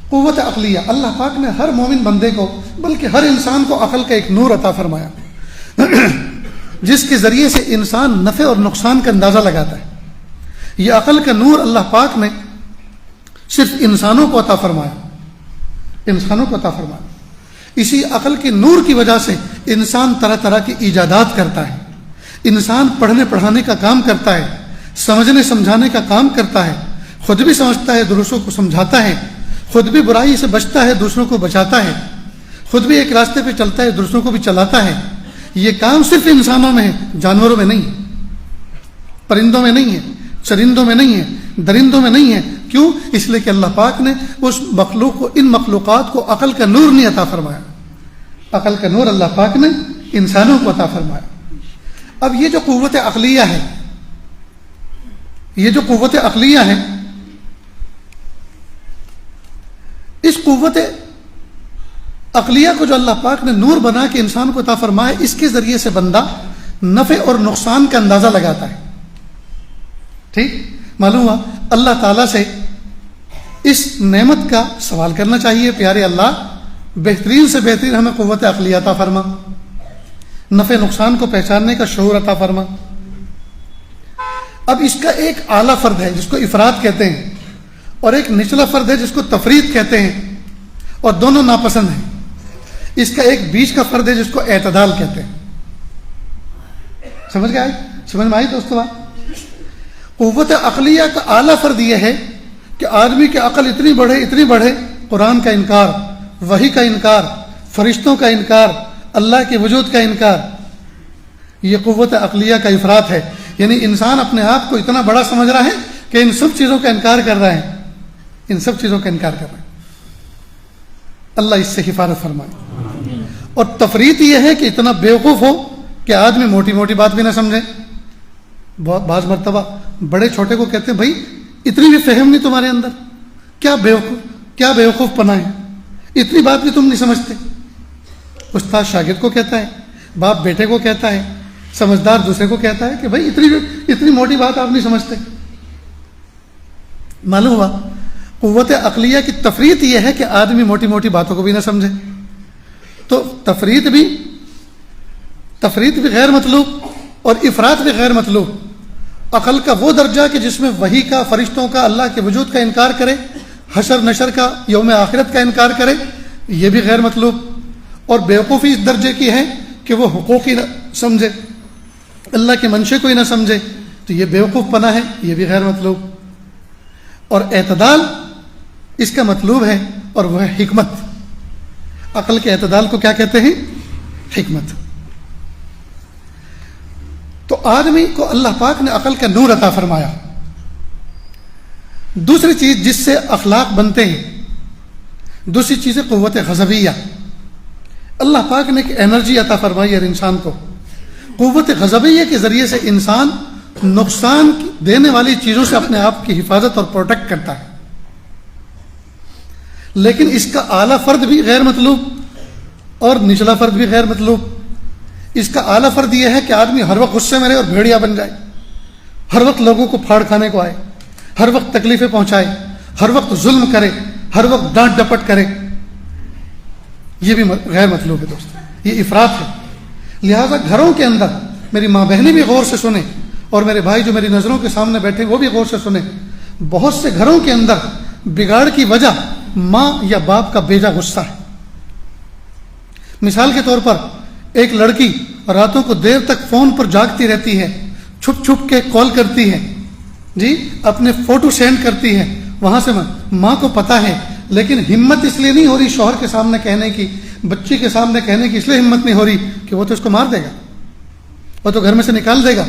قوت عقلیہ، اللہ پاک نے ہر مومن بندے کو، بلکہ ہر انسان کو عقل کا ایک نور عطا فرمایا جس کے ذریعے سے انسان نفع اور نقصان کا اندازہ لگاتا ہے. یہ عقل کا نور اللہ پاک نے صرف انسانوں کو عطا فرمایا، انسانوں کو عطا فرمایا. اسی عقل کے نور کی وجہ سے انسان طرح طرح کی ایجادات کرتا ہے. انسان پڑھنے پڑھانے کا کام کرتا ہے، سمجھنے سمجھانے کا کام کرتا ہے، خود بھی سمجھتا ہے، دوسروں کو سمجھاتا ہے، خود بھی برائی سے بچتا ہے، دوسروں کو بچاتا ہے، خود بھی ایک راستے پہ چلتا ہے، دوسروں کو بھی چلاتا ہے. یہ کام صرف انسانوں میں ہے، جانوروں میں نہیں ہے، پرندوں میں نہیں ہے، چرندوں میں نہیں ہے، درندوں میں نہیں ہے. کیوں؟ اس لیے کہ اللہ پاک نے اس مخلوق کو، ان مخلوقات کو عقل کا نور نہیں عطا فرمایا. عقل کا نور اللہ پاک نے انسانوں کو عطا فرمایا. اب یہ جو قوت عقلیہ ہے، یہ جو قوت عقلیہ ہے، اس قوت عقلیہ کو جو اللہ پاک نے نور بنا کے انسان کو عطا فرمایا، اس کے ذریعے سے بندہ نفع اور نقصان کا اندازہ لگاتا ہے. ٹھیک؟ معلوم ہوا اللہ تعالیٰ سے اس نعمت کا سوال کرنا چاہیے. پیارے اللہ، بہترین سے بہترین ہمیں قوت عقلیہ عطا فرما، نفع نقصان کو پہچاننے کا شعور عطا فرما. اب اس کا ایک اعلیٰ فرد ہے جس کو افراد کہتے ہیں، اور ایک نچلا فرد ہے جس کو تفرید کہتے ہیں، اور دونوں ناپسند ہیں. اس کا ایک بیچ کا فرد ہے جس کو اعتدال کہتے ہیں. سمجھ گئے؟ سمجھ میں آئی دوستو بات؟ قوت عقلیہ کا اعلیٰ فرد یہ ہے کہ آدمی کی عقل اتنی بڑھے، قرآن کا انکار، وحی کا انکار، فرشتوں کا انکار، اللہ کے وجود کا انکار. یہ قوت عقلیہ کا افراط ہے. یعنی انسان اپنے آپ کو اتنا بڑا سمجھ رہا ہے کہ ان سب چیزوں کا انکار کر رہا ہے، ان سب چیزوں کا انکار کر رہا ہے. اللہ اس سے حفاظت فرمائے. اور تفریط یہ ہے کہ اتنا بیوقوف ہو کہ آدمی موٹی موٹی بات بھی نہ سمجھے. بعض مرتبہ بڑے چھوٹے کو کہتے ہیں، بھائی اتنی بھی فہم نہیں تمہارے اندر، کیا بیوقوف پنا ہے، اتنی بات بھی تم نہیں سمجھتے. استاد شاگرد کو کہتا ہے، باپ بیٹے کو کہتا ہے، سمجھدار دوسرے کو کہتا ہے کہ بھائی اتنی موٹی بات آپ نہیں سمجھتے. معلوم ہوا قوت عقلیہ کی تفریط یہ ہے کہ آدمی موٹی موٹی باتوں کو بھی نہ سمجھے. تو تفریط بھی غیر مطلوب اور افراط بھی غیر مطلوب. عقل کا وہ درجہ کہ جس میں وحی کا، فرشتوں کا، اللہ کے وجود کا انکار کرے، حشر نشر کا، یوم آخرت کا انکار کرے، یہ بھی غیر مطلوب. اور بیوقوفی اس درجے کی ہے کہ وہ حقوق ہی نہ سمجھے، اللہ کے منشے کو ہی نہ سمجھے، تو یہ بیوقوف پنا ہے، یہ بھی غیر مطلوب. اور اعتدال اس کا مطلوب ہے، اور وہ ہے حکمت. عقل کے اعتدال کو کیا کہتے ہیں؟ حکمت. تو آدمی کو اللہ پاک نے عقل کا نور عطا فرمایا. دوسری چیز جس سے اخلاق بنتے ہیں، دوسری چیز ہے قوت غضبیہ. اللہ پاک نے ایک انرجی عطا فرمائی ہے انسان کو. قوت غضبیہ کے ذریعے سے انسان نقصان دینے والی چیزوں سے اپنے آپ کی حفاظت اور پروٹیکٹ کرتا ہے. لیکن اس کا اعلیٰ فرد بھی غیر مطلوب اور نچلا فرد بھی غیر مطلوب. اس کا اعلیٰ فرد یہ ہے کہ آدمی ہر وقت غصے میں رہے اور بھیڑیا بن جائے، ہر وقت لوگوں کو پھاڑ کھانے کو آئے، ہر وقت تکلیفیں پہنچائے، ہر وقت ظلم کرے، ہر وقت ڈانٹ ڈپٹ کرے. یہ بھی غیر مطلوب ہے دوست، یہ افراط ہے. لہذا گھروں کے اندر میری ماں بہنیں بھی غور سے سنیں، اور میرے بھائی جو میری نظروں کے سامنے بیٹھے وہ بھی غور سے سنیں. بہت سے گھروں کے اندر بگاڑ کی وجہ ماں یا باپ کا بیجا غصہ ہے۔ مثال کے طور پر ایک لڑکی راتوں کو دیر تک فون پر جاگتی رہتی ہے، چھپ چھپ کے کال کرتی ہے، جی اپنے فوٹو سینڈ کرتی ہے، وہاں سے ماں کو پتا ہے، لیکن ہمت اس لیے نہیں ہو رہی شوہر کے سامنے کہنے کی، بچی کے سامنے کہنے کی اس لیے ہمت نہیں ہو رہی کہ وہ تو اس کو مار دے گا، وہ تو گھر میں سے نکال دے گا،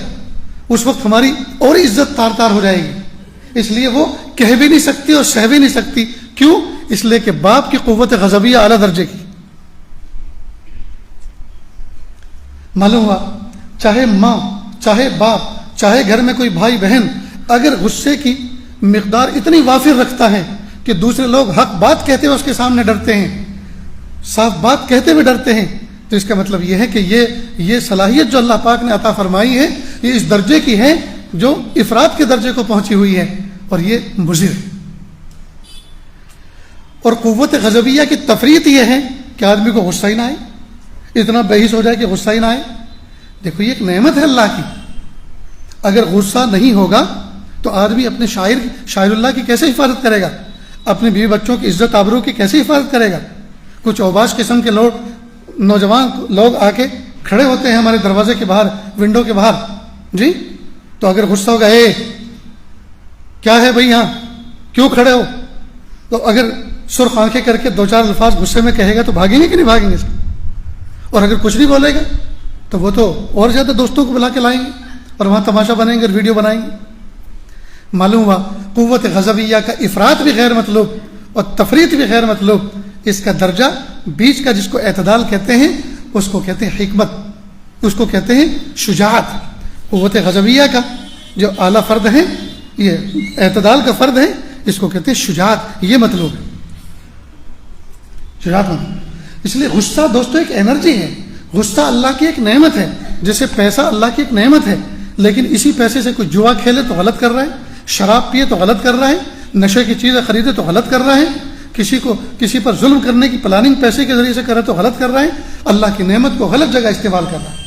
اس وقت ہماری اور عزت تار تار ہو جائے گی، اس لیے وہ کہہ بھی نہیں سکتی اور سہ بھی نہیں سکتی۔ کیوں؟ اس لیے کہ باپ کی قوت غضبیہ اعلیٰ درجے کی۔ معلوم ہوا چاہے ماں، چاہے باپ، چاہے گھر میں کوئی بھائی بہن اگر غصے کی مقدار اتنی وافر رکھتا ہے کہ دوسرے لوگ حق بات کہتے ہوئے اس کے سامنے ڈرتے ہیں، صاف بات کہتے ہوئے ڈرتے ہیں، تو اس کا مطلب یہ ہے کہ یہ صلاحیت جو اللہ پاک نے عطا فرمائی ہے یہ اس درجے کی ہے جو افراد کے درجے کو پہنچی ہوئی ہے، اور یہ مضر ہے۔ اور قوت غضبیہ کی تفریط یہ ہے کہ آدمی کو غصہ ہی نہ آئے، اتنا بحث ہو جائے کہ غصہ ہی نہ آئے۔ دیکھو یہ ایک نعمت ہے اللہ کی، اگر غصہ نہیں ہوگا تو آدمی اپنے شاعر اللہ کی کیسے حفاظت کرے گا، اپنے بیوی بچوں کی عزت آبرو کی کیسے حفاظت کرے گا۔ کچھ اوباش قسم کے نوجوان لوگ آ کے کھڑے ہوتے ہیں ہمارے دروازے کے باہر، ونڈو کے باہر، جی تو اگر غصہ ہوگا، اے کیا ہے بھائی یہاں کیوں کھڑے ہو، تو اگر سرخ آنکھیں کر کے دو چار الفاظ غصے میں کہے گا تو بھاگیں گے کہ نہیں بھاگیں گے؟ اور اگر کچھ نہیں بولے گا تو وہ تو اور زیادہ دوستوں کو بلا کے لائیں گے اور وہاں تماشا بنائیں گے اور ویڈیو بنائیں گے۔ معلوم ہوا قوت غضبیہ کا افراط بھی غیر مطلوب اور تفریط بھی غیر مطلوب، اس کا درجہ بیچ کا جس کو اعتدال کہتے ہیں اس کو کہتے ہیں حکمت، اس کو کہتے ہیں شجاعت۔ قوت غضبیہ کا جو اعلیٰ فرد ہے، یہ اعتدال کا فرد ہے، اس کو کہتے ہیں شجاعت، یہ مطلوب ہے شجاعت مطلوب۔ اس لیے غصہ دوستو ایک انرجی ہے، غصہ اللہ کی ایک نعمت ہے، جیسے پیسہ اللہ کی ایک نعمت ہے، لیکن اسی پیسے سے کوئی جوا کھیلے تو غلط کر رہا ہے، شراب پیے تو غلط کر رہا ہے، نشے کی چیزیں خریدے تو غلط کر رہا ہے، کسی پر ظلم کرنے کی پلاننگ پیسے کے ذریعے سے کرے تو غلط کر رہا ہے، اللہ کی نعمت کو غلط جگہ استعمال کر رہا ہے۔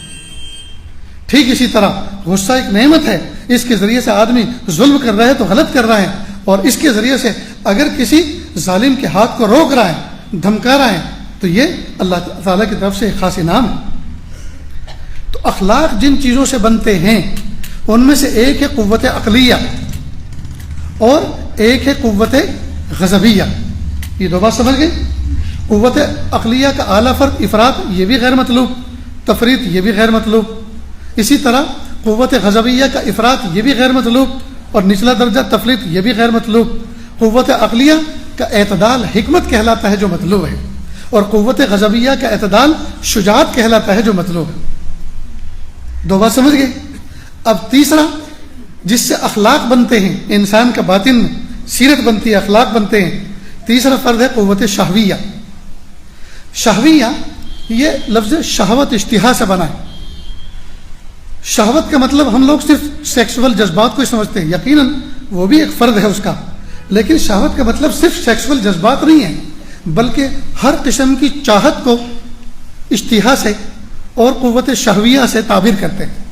ٹھیک اسی طرہ غصہ ایک نعمت ہے، اس کے ذریعے سے آدمی ظلم کر رہا ہے تو غلط کر رہا ہے، اور اس کے ذریعے سے اگر کسی ظالم کے ہاتھ کو روک رہا ہے، دھمکا رہا ہے، تو یہ اللہ تعالیٰ کی طرف سے ایک خاص انعام ہے۔ تو اخلاق جن چیزوں سے بنتے ہیں ان میں سے ایک ہے قوت عقلیہ اور ایک ہے قوت غضبیہ۔ یہ دو بات سمجھ گئے؟ قوت عقلیہ کا اعلیٰ فرد افراط، یہ بھی غیر مطلوب، تفریط یہ بھی غیر مطلوب۔ اسی طرح قوت غضبیہ کا افراط یہ بھی غیر مطلوب، اور نچلا درجہ تفریط یہ بھی غیر مطلوب۔ قوت عقلیہ کا اعتدال حکمت کہلاتا ہے جو مطلوب ہے، اور قوت غضبیہ کا اعتدال شجاعت کہلاتا ہے جو مطلوب ہے۔ دو بات سمجھ گئے؟ اب تیسرا جس سے اخلاق بنتے ہیں، انسان کا باطن میں سیرت بنتی ہے، اخلاق بنتے ہیں، تیسرا فرد ہے قوت شہویہ۔ شہویہ یہ لفظ شہوت اشتہا سے بنا ہے۔ شہوت کا مطلب ہم لوگ صرف سیکسول جذبات کو ہی سمجھتے ہیں، یقیناً وہ بھی ایک فرد ہے اس کا، لیکن شہوت کا مطلب صرف سیکسول جذبات نہیں ہے، بلکہ ہر قسم کی چاہت کو اشتہا سے اور قوت شہویہ سے تعبیر کرتے ہیں۔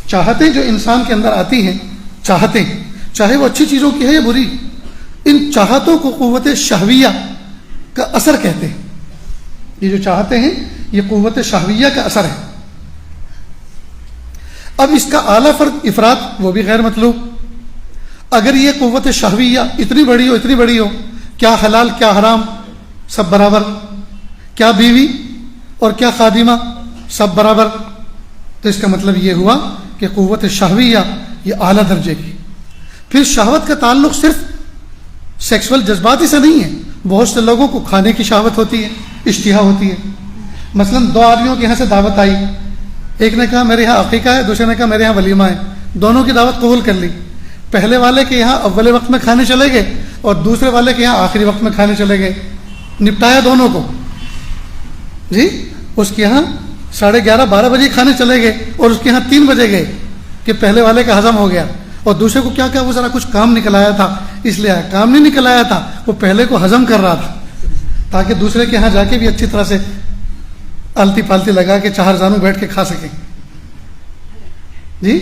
چاہتیں جو انسان کے اندر آتی ہیں، چاہتیں چاہے وہ اچھی چیزوں کی ہے یا بری، ان چاہتوں کو قوت شہویہ کا اثر کہتے ہیں۔ یہ جو چاہتے ہیں یہ قوت شہویہ کا اثر ہے۔ اب اس کا اعلیٰ فرد افراط، وہ بھی غیر مطلوب۔ اگر یہ قوت شہویہ اتنی بڑی ہو، کیا حلال کیا حرام سب برابر، کیا بیوی اور کیا خادمہ سب برابر، تو اس کا مطلب یہ ہوا کہ قوت شہویہ یہ اعلیٰ درجے کی۔ پھر شہوت کا تعلق صرف سیکسول جذبات ہی سے نہیں ہے، بہت سے لوگوں کو کھانے کی شہوت ہوتی ہے، اشتہا ہوتی ہے۔ مثلا دو آدمیوں کے یہاں سے دعوت آئی، ایک نے کہا میرے یہاں عقیقہ ہے، دوسرے نے کہا میرے یہاں ولیمہ ہے، دونوں کی دعوت قبول کر لی۔ پہلے والے کے یہاں اول وقت میں کھانے چلے گئے اور دوسرے والے کے یہاں آخری وقت میں کھانے چلے گئے، نپٹایا دونوں کو، جی اس کے یہاں 11:30 12 بجے کھانے چلے گئے اور اس کے یہاں 3 بجے گئے کہ پہلے والے کا ہضم ہو گیا، اور دوسرے کو کیا کہا وہ ذرا کچھ کام نکل آیا تھا اس لیے آیا، کام نہیں نکل آیا تھا، وہ پہلے کو ہضم کر رہا تھا تاکہ دوسرے کے یہاں جا کے بھی اچھی طرح سے آلتی پالتی لگا کے 4 زانوں بیٹھ کے کھا سکیں، جی۔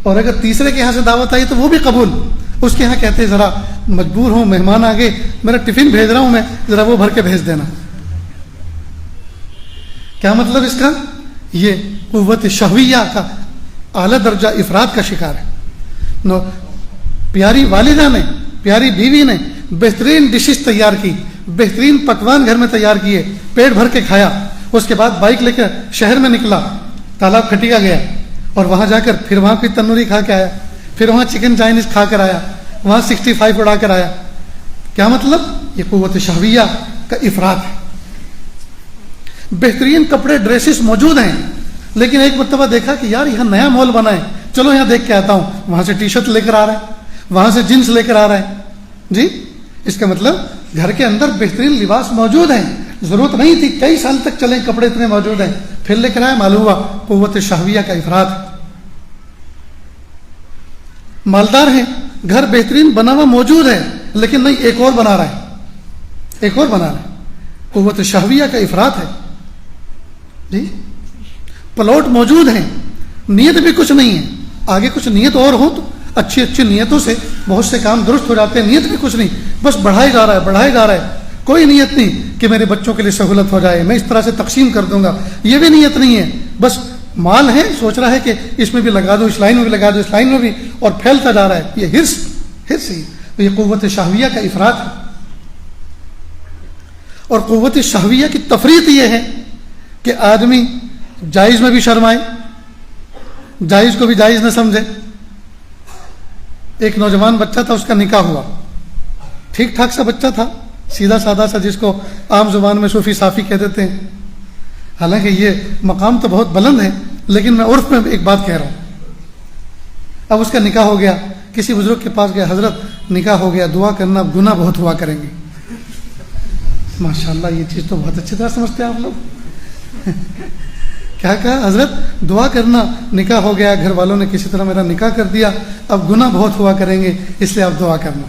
اور اگر تیسرے کے یہاں سے دعوت آئی تو وہ بھی قبول، اس کے یہاں کہتے ذرا مجبور ہوں, مہمان آگے, میرا ٹفن بھیج رہا ہوں میں, ذرا وہ بھر کے بھیج دینا. کیا مطلب اس کا؟ یہ قوت شہویہ کا اعلیٰ درجہ افراد کا شکار ہے. پیاری والدہ نے, پیاری بیوی نے بہترین ڈشز تیار کی, بہترین پکوان گھر میں تیار کیے, پیٹ بھر کے کھایا. اس کے بعد بائک لے کر شہر میں نکلا, تالاب کھٹیا گیا, اور وہاں جا کر پھر وہاں کوئی تندوری کھا کے آیا, پھر وہاں چکن چائنیز کھا کر آیا, وہاں 65 اڑا کر آیا. کیا مطلب؟ یہ قوت شہویہ کا افراد ہے. بہترین کپڑے ڈریسز موجود ہیں, لیکن ایک مرتبہ دیکھا کہ یار یہاں نیا مال بنا ہے, چلو یہاں دیکھ کے آتا ہوں, وہاں سے ٹی شرٹ لے کر آ رہا ہے, وہاں سے جینس لے کر آ رہا ہے. جی, اس کا مطلب گھر کے اندر بہترین لباس موجود ہیں, ضرورت نہیں تھی, کئی سال تک چلیں کپڑے اتنے موجود ہیں, پھر لے کر آئے, معلوم ہوا قوت شہویہ کا افراد. مالدار ہیں, گھر بہترین بنا ہوا موجود ہے, لیکن نہیں, ایک اور بنا رہا ہے, ایک اور بنا رہا ہے. قوت شہویہ کا افراد ہے. جی, پلاٹ موجود ہیں, نیت بھی کچھ نہیں ہے, آگے کچھ نیت اور ہو تو اچھی اچھی نیتوں سے بہت سے کام درست ہو جاتے ہیں. نیت بھی کچھ نہیں, بس بڑھائے جا رہا ہے, بڑھائے جا رہا ہے. کوئی نیت نہیں کہ میرے بچوں کے لیے سہولت ہو جائے, میں اس طرح سے تقسیم کر دوں گا, یہ بھی نیت نہیں ہے. بس مال ہے, سوچ رہا ہے کہ اس میں بھی لگا دو, اس لائن میں بھی لگا دو, اس لائن میں بھی, اور پھیلتا جا رہا ہے. یہ ہرس ہی, یہ قوت شہویہ کا افراد ہے. اور قوت شہویہ کی تفریط یہ ہے کہ آدمی جائز میں بھی شرمائے, جائز کو بھی جائز نہ سمجھے. ایک نوجوان بچہ تھا, اس کا نکاح ہوا, ٹھیک ٹھاک سا بچہ تھا, سیدھا سادہ سا, جس کو عام زبان میں صوفی صافی کہہ دیتے ہیں. حالانکہ یہ مقام تو بہت بلند ہے, لیکن میں عرف میں ایک بات کہہ رہا ہوں. اب اس کا نکاح ہو گیا, کسی بزرگ کے پاس گیا, حضرت نکاح ہو گیا, دعا کرنا, گناہ بہت ہوا کریں گے. ماشاءاللہ, یہ چیز تو بہت اچھی طرح سمجھتے ہیں آپ لوگ. کیا کہا حضرت؟ دعا کرنا, نکاح ہو گیا, گھر والوں نے کسی طرح میرا نکاح کر دیا, اب گناہ بہت ہوا کریں گے, اس لیے آپ دعا کرنا.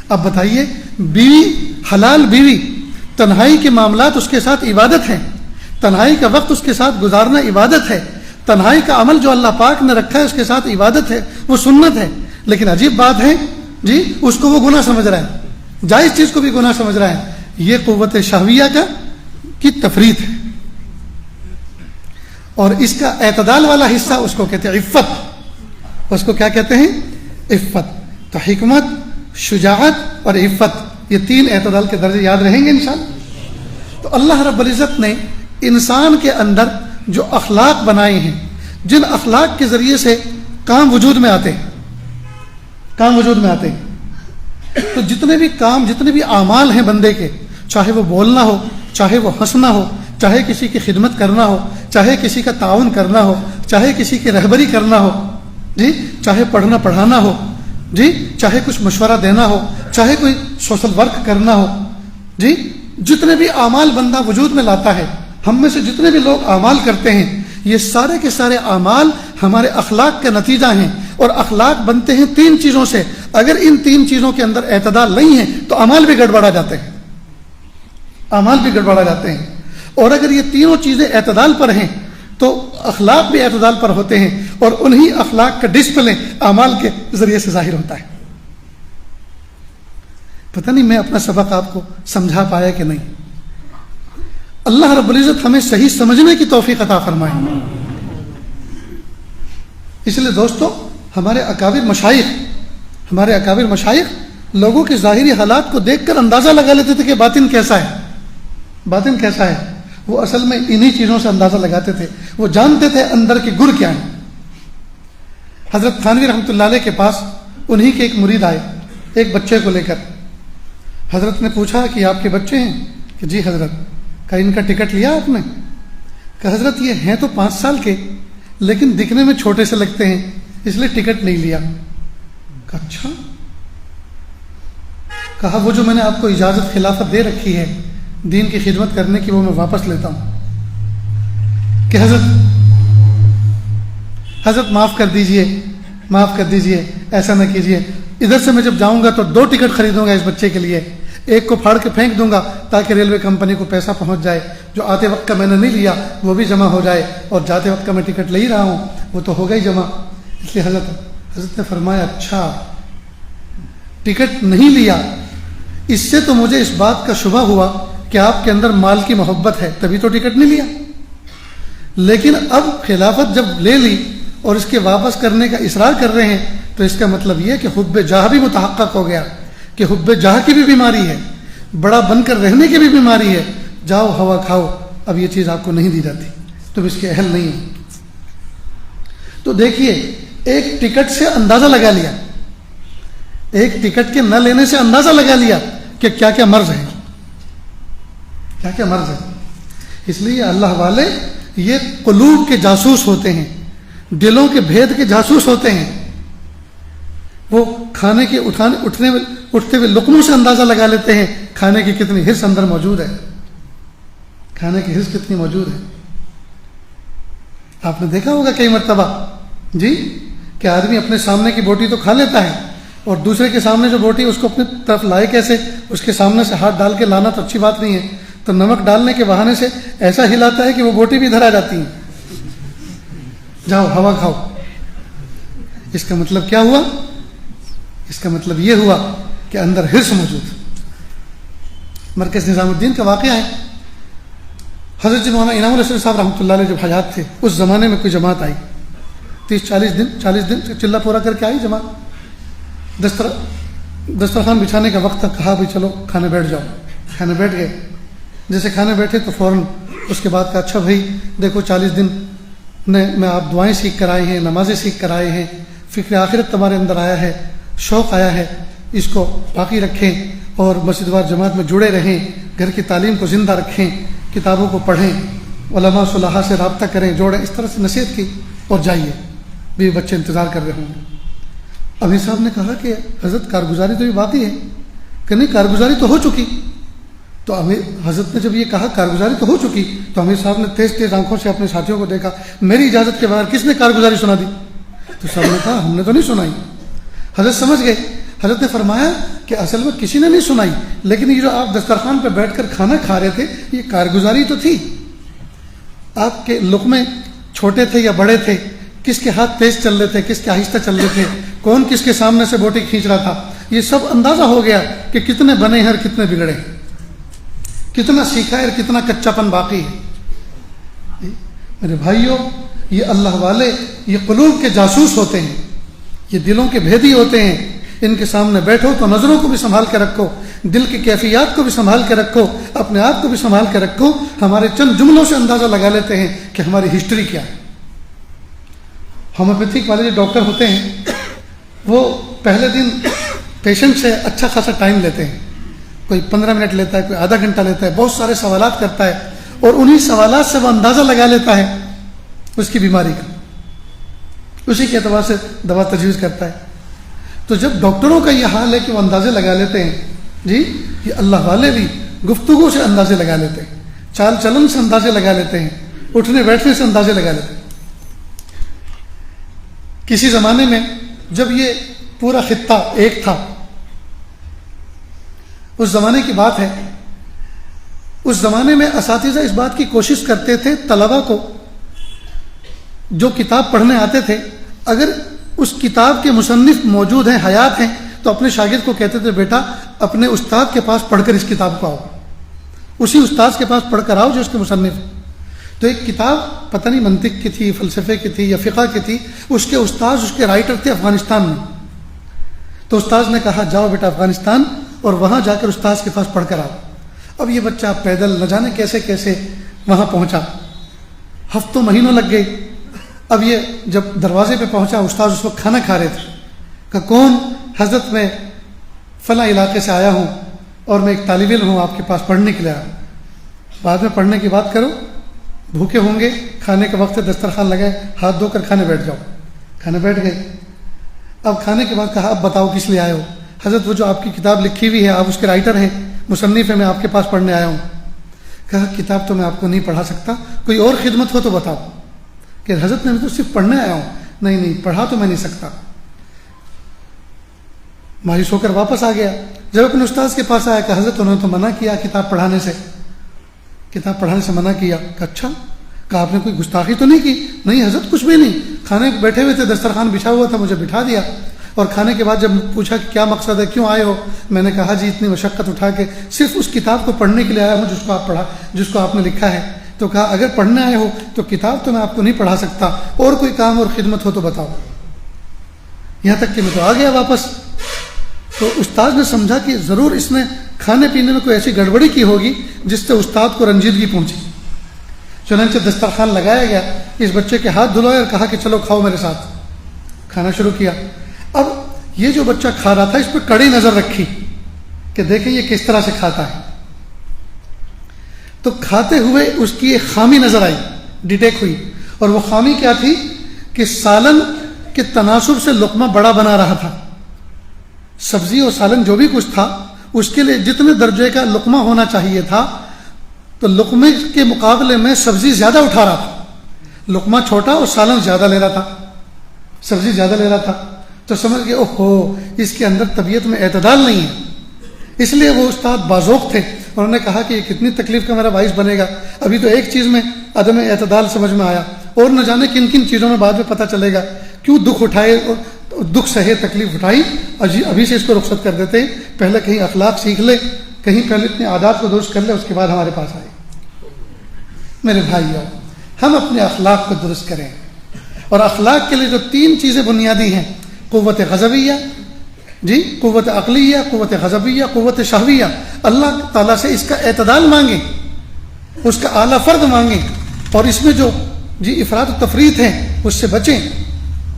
اب بتائیے, بیوی, حلال بیوی, تنہائی کے معاملات اس کے ساتھ عبادت ہیں, تنہائی کا وقت اس کے ساتھ گزارنا عبادت ہے, تنہائی کا عمل جو اللہ پاک نے رکھا ہے اس کے ساتھ عبادت ہے, وہ سنت ہے. لیکن عجیب بات ہے جی, اس کو وہ گناہ سمجھ رہا ہے, جائز چیز کو بھی گناہ سمجھ رہا ہے. یہ قوت شہویہ کی تفریط ہے. اور اس کا اعتدال والا حصہ اس کو کہتے ہیں عفت. اس کو کیا کہتے ہیں؟ عفت. تو حکمت, شجاعت اور عفت, یہ تین اعتدال کے درجے یاد رہیں گے انشاءاللہ. تو اللہ رب العزت نے انسان کے اندر جو اخلاق بنائے ہیں, جن اخلاق کے ذریعے سے کام وجود میں آتے ہیں, کام وجود میں آتے ہیں. تو جتنے بھی کام, جتنے بھی اعمال ہیں بندے کے, چاہے وہ بولنا ہو, چاہے وہ ہنسنا ہو, چاہے کسی کی خدمت کرنا ہو, چاہے کسی کا تعاون کرنا ہو, چاہے کسی کی رہبری کرنا ہو, جی, چاہے پڑھنا پڑھانا ہو, جی, چاہے کچھ مشورہ دینا ہو, چاہے کوئی سوشل ورک کرنا ہو, جی, جتنے بھی اعمال بندہ وجود میں لاتا ہے, ہم میں سے جتنے بھی لوگ اعمال کرتے ہیں, یہ سارے کے سارے اعمال ہمارے اخلاق کا نتیجہ ہیں. اور اخلاق بنتے ہیں تین چیزوں سے. اگر ان تین چیزوں کے اندر اعتدال نہیں ہے تو اعمال بھی گڑبڑا جاتے ہیں, اعمال بھی گڑبڑا جاتے ہیں. اور اگر یہ تینوں چیزیں اعتدال پر ہیں تو اخلاق بھی اعتدال پر ہوتے ہیں, اور انہی اخلاق کا ڈسپلے اعمال کے ذریعے سے ظاہر ہوتا ہے. پتہ نہیں میں اپنا سبق آپ کو سمجھا پایا کہ نہیں. اللہ رب العزت ہمیں صحیح سمجھنے کی توفیق عطا فرمائے. اس لیے دوستو, ہمارے اکابر مشائخ لوگوں کے ظاہری حالات کو دیکھ کر اندازہ لگا لیتے تھے کہ باطن کیسا ہے, باطن کیسا ہے. وہ اصل میں انہی چیزوں سے اندازہ لگاتے تھے, وہ جانتے تھے اندر کے گر کیا ہیں. حضرت تھانوی رحمۃ اللہ علیہ کے پاس انہی کے ایک مرید آئے ایک بچے کو لے کر. حضرت نے پوچھا کہ آپ کے بچے ہیں؟ کہ جی حضرت. کہا ان کا ٹکٹ لیا آپ نے؟ کہ حضرت یہ ہیں تو 5 سال کے, لیکن دکھنے میں چھوٹے سے لگتے ہیں, اس لیے ٹکٹ نہیں لیا. کہا اچھا. کہا وہ جو میں نے آپ کو اجازت خلافت دے رکھی ہے دین کی خدمت کرنے کی, وہ میں واپس لیتا ہوں. کہ حضرت معاف کر دیجئے, ایسا نہ کیجئے. ادھر سے میں جب جاؤں گا تو 2 ٹکٹ خریدوں گا اس بچے کے لیے, ایک کو پھاڑ کے پھینک دوں گا تاکہ ریلوے کمپنی کو پیسہ پہنچ جائے, جو آتے وقت کا میں نے نہیں لیا وہ بھی جمع ہو جائے, اور جاتے وقت کا میں ٹکٹ لے ہی رہا ہوں وہ تو ہو گئی جمع. اس لیے حضرت نے فرمایا اچھا ٹکٹ نہیں لیا، اس سے تو مجھے اس بات کا شبہ ہوا کہ آپ کے اندر مال کی محبت ہے، تبھی تو ٹکٹ نہیں لیا۔ لیکن اب خلافت جب لے لی اور اس کے واپس کرنے کا اصرار کر رہے ہیں تو اس کا مطلب یہ کہ حب جاہ بھی متحقق ہو گیا کہ حب جاہ کی بھی بیماری ہے، بڑا بن کر رہنے کی بھی بیماری ہے۔ جاؤ ہوا کھاؤ، اب یہ چیز آپ کو نہیں دی جاتی، تم اس کے اہل نہیں ہو۔ تو دیکھیے، ایک ٹکٹ سے اندازہ لگا لیا، ایک ٹکٹ کے نہ لینے سے اندازہ لگا لیا کہ کیا کیا مرض ہے، کیا کیا مرض ہے۔ اس لیے اللہ والے یہ قلوب کے جاسوس ہوتے ہیں، دلوں کے بھید کے جاسوس ہوتے ہیں۔ وہ کھانے کے اٹھتے ہوئے لقموں سے اندازہ لگا لیتے ہیں کھانے کی کتنی حرص اندر موجود ہے، کھانے کی حرص کتنی موجود ہے۔ آپ نے دیکھا ہوگا کئی مرتبہ جی کہ آدمی اپنے سامنے کی بوٹی تو کھا لیتا ہے اور دوسرے کے سامنے جو بوٹی اس کو اپنی طرف لائے کیسے، اس کے سامنے سے ہاتھ ڈال کے لانا تو اچھی بات نہیں ہے، تو نمک ڈالنے کے بہانے سے ایسا ہلاتا ہے کہ وہ بوٹی بھی ادھر آ جاتی ہے۔ جاؤ ہوا کھاؤ۔ اس کا مطلب کیا ہوا؟ اس کا مطلب یہ ہوا کہ اندر حرص موجود۔ مرکز نظام الدین کا واقعہ ہے، حضرت مولانا انعام الحسن صاحب رحمۃ اللہ علیہ جب حیات تھے، اس زمانے میں کوئی جماعت آئی، 40 دن چلہ پورا کر کے آئی جماعت۔ دسترخوان بچھانے کا وقت تھا، کہا بھی چلو کھانے بیٹھ جاؤ، کھانے بیٹھ گئے۔ جیسے کھانے بیٹھے تو فوراً اس کے بعد کہا اچھا بھائی دیکھو 40 دن میں آپ دعائیں سیکھ کر آئے ہیں، نمازیں سیکھ کر آئے ہیں، فکر آخرت تمہارے اندر آیا ہے، شوق آیا ہے، اس کو باقی رکھیں اور مسجد وار جماعت میں جڑے رہیں، گھر کی تعلیم کو زندہ رکھیں، کتابوں کو پڑھیں، علماء صلحاء سے رابطہ کریں، جوڑیں، اس طرح سے نصیحت کی اور جائیے، بیوی بچے انتظار کر رہے ہوں گے۔ امیر صاحب نے کہا کہ حضرت کارگزاری تو یہ باقی ہے کہ نہیں، کارگزاری تو ہو چکی۔ تو حضرت نے جب یہ کہا کارگزاری تو ہو چکی تو امیر صاحب نے تیز تیز آنکھوں سے اپنے ساتھیوں کو دیکھا، میری اجازت کے بغیر کس نے کارگزاری سنا دی؟ تو سب نے کہا ہم نے تو نہیں سنائی۔ حضرت سمجھ گئے، حضرت نے فرمایا کہ اصل میں کسی نے نہیں سنائی، لیکن یہ جو آپ دسترخوان پہ بیٹھ کر کھانا کھا رہے تھے یہ کارگزاری تو تھی۔ آپ کے لقمے چھوٹے تھے یا بڑے تھے، کس کے ہاتھ تیز چل رہے تھے، کس کے آہستہ چل رہے تھے، کون کس کے سامنے سے بوٹی کھینچ رہا تھا، یہ سب اندازہ ہو گیا کہ کتنے بنے ہیں اور کتنے بگڑے، کتنا سیکھا ہے اور کتنا کچا پن باقی ہے۔ میرے بھائیوں، یہ اللہ والے یہ قلوب کے جاسوس ہوتے ہیں، یہ دلوں کے بھیدی ہوتے ہیں۔ ان کے سامنے بیٹھو تو نظروں کو بھی سنبھال کے رکھو، دل کی کیفیات کو بھی سنبھال کے رکھو، اپنے آپ کو بھی سنبھال کے رکھو۔ ہمارے چند جملوں سے اندازہ لگا لیتے ہیں کہ ہماری ہسٹری کیا ہے۔ ہومیوپیتھک والے جو ڈاکٹر ہوتے ہیں وہ پہلے دن پیشنٹ سے اچھا خاصا ٹائم لیتے ہیں، کوئی 15 منٹ لیتا ہے، کوئی آدھا گھنٹہ لیتا ہے، بہت سارے سوالات کرتا ہے اور انہی سوالات سے وہ اندازہ لگا لیتا ہے اس کی بیماری کا، اسی کے اعتبار سے دوا تجویز کرتا ہے۔ تو جب ڈاکٹروں کا یہ حال ہے کہ وہ اندازے لگا لیتے ہیں، جی یہ اللہ والے بھی گفتگو سے اندازے لگا لیتے ہیں، چال چلن سے اندازے لگا لیتے ہیں، اٹھنے بیٹھنے سے اندازے لگا لیتے ہیں۔ کسی زمانے میں جب یہ پورا خطہ ایک تھا، اس زمانے کی بات ہے، اس زمانے میں اساتذہ اس بات کی کوشش کرتے تھے طلبہ کو جو کتاب پڑھنے آتے تھے، اگر اس کتاب کے مصنف موجود ہیں، حیات ہیں، تو اپنے شاگرد کو کہتے تھے بیٹا اپنے استاد کے پاس پڑھ کر اس کتاب کو آؤ، اسی استاد کے پاس پڑھ کر آؤ جو اس کے مصنف ہے۔ تو ایک کتاب پتہ نہیں منطق کی تھی، فلسفے کی تھی یا فقہ کی تھی، اس کے استاد اس کے رائٹر تھے افغانستان میں۔ تو استاد نے کہا جاؤ بیٹا افغانستان اور وہاں جا کر استاد کے پاس پڑھ کر آؤ۔ اب یہ بچہ پیدل نہ جانے کیسے کیسے وہاں پہنچا، ہفتوں مہینوں لگ گئے۔ اب یہ جب دروازے پہ پہنچا، استاد اس وقت کھانا کھا رہے تھے، کہ کون؟ حضرت میں فلاں علاقے سے آیا ہوں اور میں ایک طالب علم ہوں، آپ کے پاس پڑھنے کے لیے آیا۔ بعد میں پڑھنے کی بات کرو، بھوکے ہوں گے، کھانے کے وقت دسترخوان لگائے، ہاتھ دھو کر کھانے بیٹھ جاؤ۔ کھانے بیٹھ گئے۔ اب کھانے کے بعد کہا اب بتاؤ کس لیے آئے ہو؟ حضرت وہ جو آپ کی کتاب لکھی ہوئی ہے، آپ اس کے رائٹر ہیں، مصنف ہے، میں آپ کے پاس پڑھنے آیا ہوں۔ کہا کتاب تو میں آپ کو نہیں پڑھا سکتا، کوئی اور خدمت ہو تو بتاؤ۔ کہ حضرت میں تو صرف پڑھنے آیا ہوں۔ نہیں پڑھا تو میں نہیں سکتا۔ مایوس ہو کر واپس آ گیا۔ جب اپنے استاذ کے پاس آیا کہ حضرت انہوں نے تو منع کیا کتاب پڑھانے سے، کتاب پڑھانے سے منع کیا۔ کہ اچھا، کہا آپ نے کوئی گستاخی تو نہیں کی؟ نہیں حضرت کچھ بھی نہیں، کھانے بیٹھے ہوئے تھے، دسترخوان بچھا ہوا تھا، مجھے بٹھا دیا اور کھانے کے بعد جب پوچھا کہ کیا مقصد ہے، کیوں آئے ہو، میں نے کہا جی اتنی مشقت اٹھا کے صرف اس کتاب کو پڑھنے کے لیے آیا ہوں جس کو آپ نے لکھا ہے۔ تو کہا اگر پڑھنے آئے ہو تو کتاب تو میں آپ کو نہیں پڑھا سکتا، اور کوئی کام اور خدمت ہو تو بتاؤ۔ یہاں تک کہ میں تو آ گیا واپس۔ تو استاد نے سمجھا کہ ضرور اس نے کھانے پینے میں کوئی ایسی گڑبڑی کی ہوگی جس سے استاد کو رنجیدگی پہنچی۔ چنانچہ دسترخوان لگایا گیا، اس بچے کے ہاتھ دھلوائے اور کہا کہ چلو کھاؤ میرے ساتھ۔ کھانا شروع کیا۔ اب یہ جو بچہ کھا رہا تھا اس پہ کڑی نظر رکھی کہ دیکھیں یہ کس طرح سے کھاتا ہے۔ تو کھاتے ہوئے اس کی ایک خامی نظر آئی، ڈیٹیکٹ ہوئی، اور وہ خامی کیا تھی کہ سالن کے تناسب سے لقمہ بڑا بنا رہا تھا۔ سبزی اور سالن جو بھی کچھ تھا اس کے لیے جتنے درجے کا لقمہ ہونا چاہیے تھا تو لقمے کے مقابلے میں سبزی زیادہ اٹھا رہا تھا۔ لقمہ چھوٹا اور سالن زیادہ لے رہا تھا، سبزی زیادہ لے رہا تھا۔ تو سمجھ گئے اوہو اس کے اندر طبیعت میں اعتدال نہیں ہے۔ اس لیے وہ استاد بازوق تھے، انہوں نے کہا کہ یہ کتنی تکلیف کا میرا باعث بنے گا۔ ابھی تو ایک چیز میں عدم اعتدال سمجھ میں آیا، اور نہ جانے کن کن چیزوں میں بعد میں پتہ چلے گا۔ کیوں دکھ اٹھائے، دکھ سہے، تکلیف اٹھائی، ابھی سے اس کو رخصت کر دیتے ہیں۔ پہلے کہیں اخلاق سیکھ لے، کہیں پہلے اپنے عادات کو درست کر لے، اس کے بعد ہمارے پاس آئے۔ میرے بھائیو، ہم اپنے اخلاق کو درست کریں، اور اخلاق کے لیے جو 3 چیزیں بنیادی ہیں، قوت غضبیہ، قوت عقلیہ، قوت غضبیہ، قوت شہویہ، اللہ تعالیٰ سے اس کا اعتدال مانگیں، اس کا اعلیٰ فرد مانگیں، اور اس میں جو افراط و تفریط ہے اس سے بچیں۔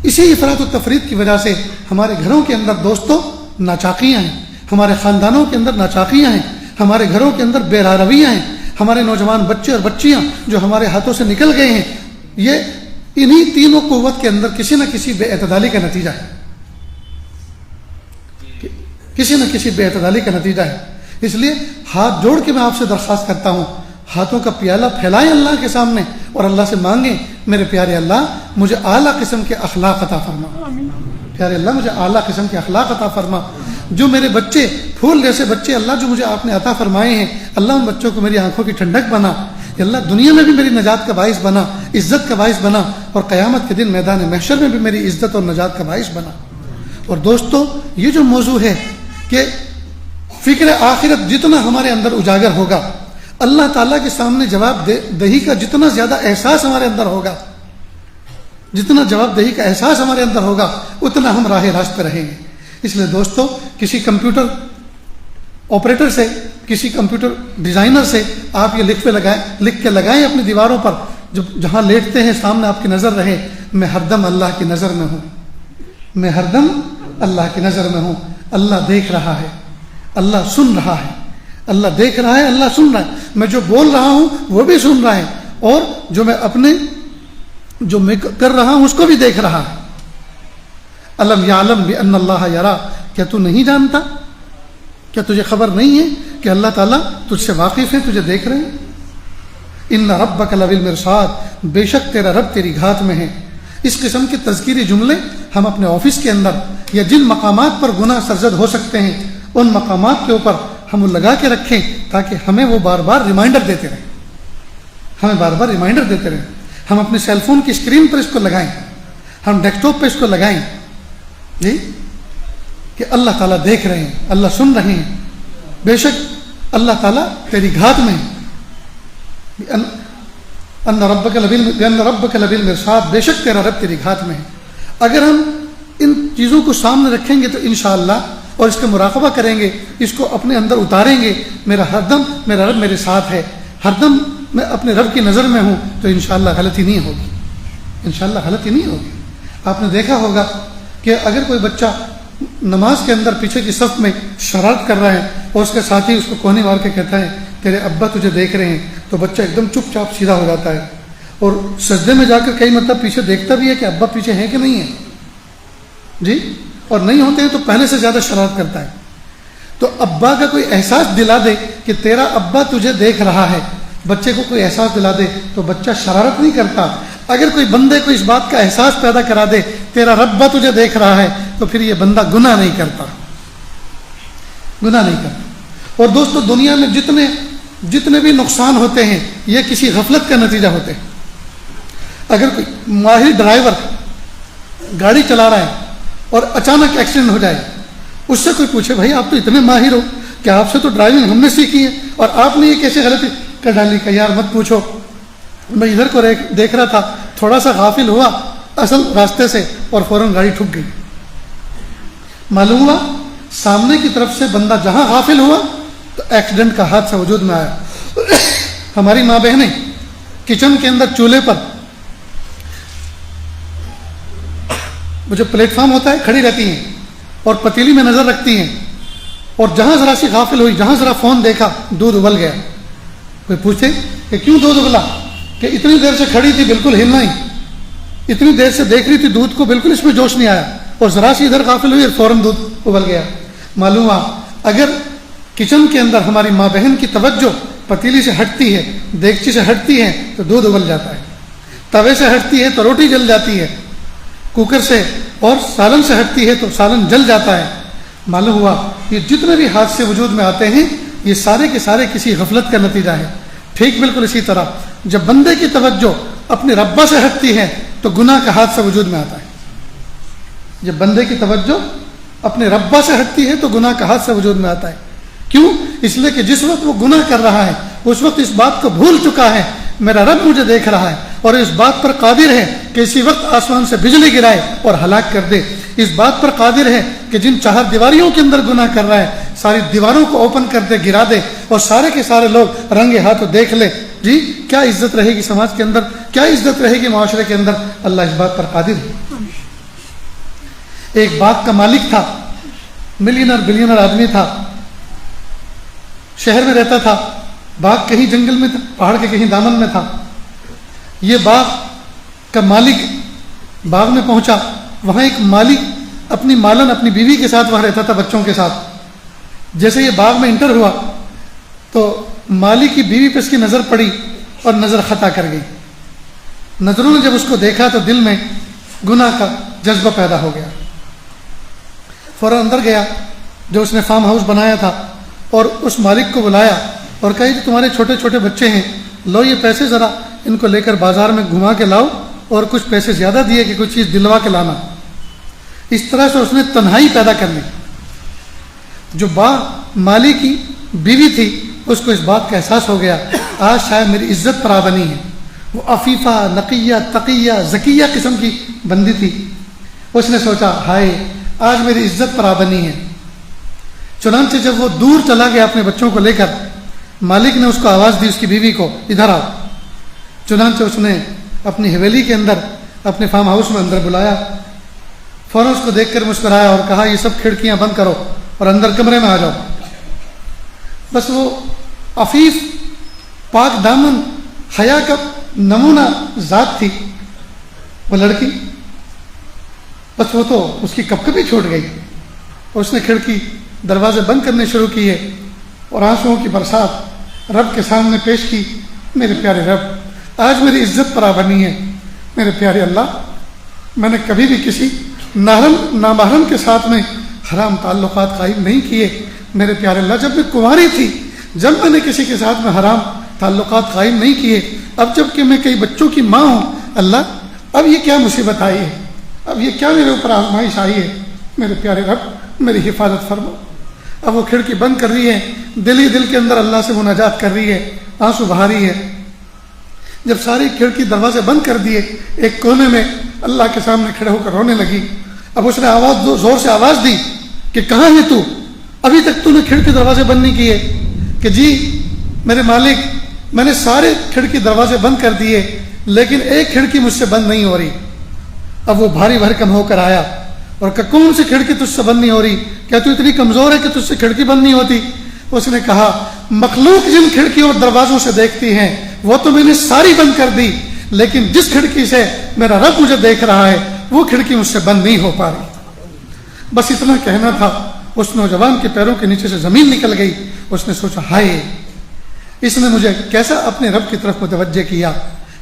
اسی افراط و تفریط کی وجہ سے ہمارے گھروں کے اندر دوستوں ناچاقیاں ہیں، ہمارے خاندانوں کے اندر ناچاقیاں ہیں، ہمارے گھروں کے اندر بے رویہ ہیں، ہمارے نوجوان بچے اور بچیاں جو ہمارے ہاتھوں سے نکل گئے ہیں، یہ انہی تینوں قوت کے اندر کسی نہ کسی بے اعتدالی کا نتیجہ ہے، کسی نہ کسی بے اعتدالی کا نتیجہ ہے۔ اس لیے ہاتھ جوڑ کے میں آپ سے درخواست کرتا ہوں، ہاتھوں کا پیالہ پھیلائیں اللہ کے سامنے اور اللہ سے مانگیں، میرے پیارے اللہ مجھے اعلیٰ قسم کے اخلاق عطا فرما، پیارے اللہ مجھے اعلیٰ قسم کے اخلاق عطا فرما۔ جو میرے بچے پھول جیسے بچے اللہ جو مجھے آپ نے عطا فرمائے ہیں، اللہ ان بچوں کو میری آنکھوں کی ٹھنڈک بنا، اللہ دنیا میں بھی میری نجات کا باعث بنا، عزت کا باعث بنا، اور قیامت کے دن میدان محشر میں بھی میری عزت اور نجات کا باعث بنا۔ اور دوستو، یہ جو موضوع ہے کہ فکر آخرت جتنا ہمارے اندر اجاگر ہوگا، اللہ تعالیٰ کے سامنے جواب دہی کا جتنا زیادہ احساس ہمارے اندر ہوگا، جتنا جواب دہی کا احساس ہمارے اندر ہوگا، اتنا ہم راہ راست پہ رہیں گے۔ اس لیے دوستو، کسی کمپیوٹر آپریٹر سے، کسی کمپیوٹر ڈیزائنر سے آپ یہ لکھ کے لگائیں اپنی دیواروں پر، جہاں لیٹتے ہیں سامنے آپ کی نظر رہے، میں ہر دم اللہ کی نظر میں ہوں، میں ہر دم اللہ کی نظر میں ہوں، اللہ دیکھ رہا ہے، اللہ سن رہا ہے، اللہ دیکھ رہا ہے، اللہ سن رہا ہے، میں جو بول رہا ہوں وہ بھی سن رہا ہے، اور جو میں کر رہا ہوں اس کو بھی دیکھ رہا ہے۔ الم یعلم بان اللہ یرا، کیا تو نہیں جانتا، کیا تجھے خبر نہیں ہے کہ اللہ تعالیٰ تجھ سے واقف ہے، تجھے دیکھ رہے ہیں۔ ان ربک لبالمرصاد، بے شک تیرا رب تیری گھات میں ہے۔ اس قسم کے تذکیری جملے ہم اپنے آفس کے اندر یا جن مقامات پر گناہ سرزد ہو سکتے ہیں ان مقامات کے اوپر ہم لگا کے رکھیں، تاکہ ہمیں وہ بار بار ریمائنڈر دیتے رہیں، ہمیں بار بار ریمائنڈر دیتے رہیں۔ ہم اپنے سیل فون کی اسکرین پر اس کو لگائیں، ہم ڈیسک ٹاپ پہ اس کو لگائیں، کہ اللہ تعالیٰ دیکھ رہے ہیں، اللہ سن رہے ہیں، بے شک اللہ تعالیٰ تیری گھات میں ہے، ان ربک لبالمرصاد، بے شک تیرا رب تیری گھات میں ہے۔ اگر ہم ان چیزوں کو سامنے رکھیں گے تو انشاءاللہ، اور اس کا مراقبہ کریں گے، اس کو اپنے اندر اتاریں گے، میرا رب میرے ساتھ ہے، ہر دم میں اپنے رب کی نظر میں ہوں، تو انشاءاللہ غلطی نہیں ہوگی، انشاءاللہ غلطی نہیں ہوگی۔ آپ نے دیکھا ہوگا کہ اگر کوئی بچہ نماز کے اندر پیچھے کی صف میں شرارت کر رہا ہے اور اس کے ساتھی اس کو کونے مار کے کہتا ہے تیرے ابا تجھے دیکھ رہے ہیں، تو بچہ ایک دم چپ چاپ سیدھا ہو جاتا ہے، اور سجدے میں جا کر کئی مرتبہ پیچھے دیکھتا بھی ہے کہ ابا پیچھے ہیں کہ نہیں ہے، اور نہیں ہوتے ہیں تو پہلے سے زیادہ شرارت کرتا ہے۔ تو ابا کا کوئی احساس دلا دے کہ تیرا ابا تجھے دیکھ رہا ہے، بچے کو کوئی احساس دلا دے تو بچہ شرارت نہیں کرتا۔ اگر کوئی بندے کو اس بات کا احساس پیدا کرا دے تیرا رب تجھے دیکھ رہا ہے، تو پھر یہ بندہ گناہ نہیں کرتا، گناہ نہیں کرتا۔ اور دوستو، دنیا میں جتنے بھی نقصان ہوتے ہیں یہ کسی غفلت کا نتیجہ ہوتے ہیں۔ اگر کوئی ماہر ڈرائیور گاڑی چلا رہا ہے اور اچانک ایکسیڈنٹ ہو جائے, اس سے کوئی پوچھے بھائی آپ تو اتنے ماہر ہو کہ آپ سے تو ڈرائیونگ ہم نے سیکھی ہے اور آپ نے یہ کیسے غلطی کر ڈالی, کہ یار مت پوچھو, میں ادھر کو دیکھ رہا تھا, تھوڑا سا غافل ہوا اصل راستے سے اور فوراً گاڑی ٹھک گئی. معلوم ہوا سامنے کی طرف سے بندہ جہاں غافل ہوا تو ایکسیڈنٹ کا حادثہ وجود میں آیا. ہماری ماں بہنیں کچن کے اندر چولہے پر وہ جو پلیٹ فارم ہوتا ہے کھڑی رہتی ہیں اور پتیلی میں نظر رکھتی ہیں, اور جہاں ذرا سی غافل ہوئی, جہاں ذرا فون دیکھا, دودھ ابل گیا. کوئی پوچھتے کہ کیوں دودھ ابلا, کہ اتنی دیر سے کھڑی تھی بالکل ہلنا ہی, اتنی دیر سے دیکھ رہی تھی دودھ کو, بالکل اس میں جوش نہیں آیا, اور ذرا سی ادھر غافل ہوئی اور فوراً دودھ ابل گیا. معلوم ہوا اگر کچن کے اندر ہماری ماں بہن کی توجہ پتیلی سے ہٹتی ہے, دیگچی سے ہٹتی ہے تو دودھ ابل جاتا ہے, توے سے ہٹتی ہے تو روٹی جل جاتی ہے, کوکر سے اور سالن سے ہٹتی ہے تو سالن جل جاتا ہے. معلوم ہوا یہ جتنے بھی حادثے وجود میں آتے ہیں یہ سارے کے سارے کسی غفلت کا نتیجہ ہے. ٹھیک بالکل اسی طرح جب بندے کی توجہ اپنے ربا سے ہٹتی ہے تو گناہ کا حادثہ وجود میں آتا ہے. جب بندے کی توجہ اپنے ربا سے ہٹتی ہے تو گناہ کا حادثہ وجود میں آتا ہے. کیوں؟ اس لیے کہ جس وقت وہ گناہ کر رہا ہے اس وقت اس بات کو بھول چکا ہے میرا رب مجھے دیکھ رہا ہے اور اس بات پر قادر ہے کہ اسی وقت آسمان سے بجلی گرائے اور ہلاک کر دے. اس بات پر قادر ہے کہ جن 4 دیواریوں کے اندر گناہ کر رہا ہے ساری دیواروں کو اوپن کر دے, گرا دے, اور سارے کے سارے لوگ رنگے ہاتھوں دیکھ لے. جی کیا عزت رہے گی سماج کے اندر, کیا عزت رہے گی معاشرے کے اندر؟ اللہ اس بات پر قادر ہے. ایک باغ کا مالک تھا, ملینر بلینر آدمی تھا, شہر میں رہتا تھا. باغ کہیں جنگل میں تھا, پہاڑ کے کہیں دامن میں تھا. یہ باغ کا مالک باغ میں پہنچا, وہاں ایک مالک اپنی مالن اپنی بیوی کے ساتھ وہاں رہتا تھا, بچوں کے ساتھ. جیسے یہ باغ میں انٹر ہوا تو مالک کی بیوی پہ اس کی نظر پڑی اور نظر خطا کر گئی. نظروں نے جب اس کو دیکھا تو دل میں گناہ کا جذبہ پیدا ہو گیا. فوراً اندر گیا جو اس نے فارم ہاؤس بنایا تھا اور اس مالک کو بلایا اور کہا کہ تمہارے چھوٹے چھوٹے بچے ہیں, لو یہ پیسے ذرا ان کو لے کر بازار میں گھما کے لاؤ, اور کچھ پیسے زیادہ دیے کہ کچھ چیز دلوا کے لانا. اس طرح سے اس نے تنہائی پیدا کر لی. جو مالی کی بیوی تھی اس کو اس بات کا احساس ہو گیا آج شاید میری عزت پر آ بنی ہے. وہ عفیفہ, نقیہ, تقیہ, ذکیہ قسم کی بندی تھی. اس نے سوچا ہائے آج میری عزت پر آ بنی ہے. چنانچہ جب وہ دور چلا گیا اپنے بچوں کو لے کر, مالک نے اس کو آواز دی, اس کی بیوی کو, ادھر آؤ. چنانچہ اس نے اپنی حویلی کے اندر اپنے فارم ہاؤس میں اندر بلایا. فوراً اس کو دیکھ کر مسکرایا اور کہا یہ سب کھڑکیاں بند کرو اور اندر کمرے میں آ جاؤ. بس وہ عفیف, پاک دامن, حیا کا نمونہ ذات تھی وہ لڑکی. بس وہ تو اس کی کپ کپی چھوٹ گئی. اس نے کھڑکی دروازے بند کرنے شروع کیے اور آنسوؤں کی برسات رب کے سامنے پیش کی. میرے پیارے رب آج میری عزت پر آ بنی ہے. میرے پیارے اللہ میں نے کبھی بھی کسی نامحرم کے ساتھ میں حرام تعلقات قائم نہیں کیے. میرے پیارے اللہ جب میں کنواری تھی جب میں نے کسی کے ساتھ میں حرام تعلقات قائم نہیں کیے. اب جب کہ میں کئی بچوں کی ماں ہوں اللہ اب یہ کیا مصیبت آئی ہے, اب یہ کیا میرے اوپر آزمائش آئی ہے. میرے پیارے رب میری حفاظت فرماؤ. اب وہ کھڑکی بند کر رہی ہے, دل ہی دل کے اندر اللہ سے مناجات کر رہی ہے, آنسو بہا رہی ہے. جب ساری کھڑکی دروازے بند کر دیے ایک کونے میں اللہ کے سامنے کھڑے ہو کر رونے لگی. اب اس نے زور سے آواز دی کہ کہاں ہے تو, ابھی تک تو نے کھڑکی دروازے بند نہیں کیے. کہ جی میرے مالک میں نے سارے کھڑکی دروازے بند کر دیے لیکن ایک کھڑکی مجھ سے بند نہیں ہو رہی. اب وہ بھاری بھرکم ہو کر آیا اور کہ کون سی کھڑکی تجھ سے بند نہیں ہو رہی, کیا تو اتنی کمزور ہے کہ تجھ سے کھڑکی بند نہیں ہوتی؟ اس نے کہا مخلوق جن کھڑکیوں اور دروازوں سے دیکھتی ہیں وہ تو میں نے ساری بند کر دی, لیکن جس کھڑکی سے میرا رب مجھے دیکھ رہا ہے وہ کھڑکی مجھ سے بند نہیں ہو پا رہی. بس اتنا کہنا تھا, اس نوجوان کے پیروں کے نیچے سے زمین نکل گئی. اس نے سوچا ہائے اس نے مجھے کیسا اپنے رب کی طرف متوجہ کیا,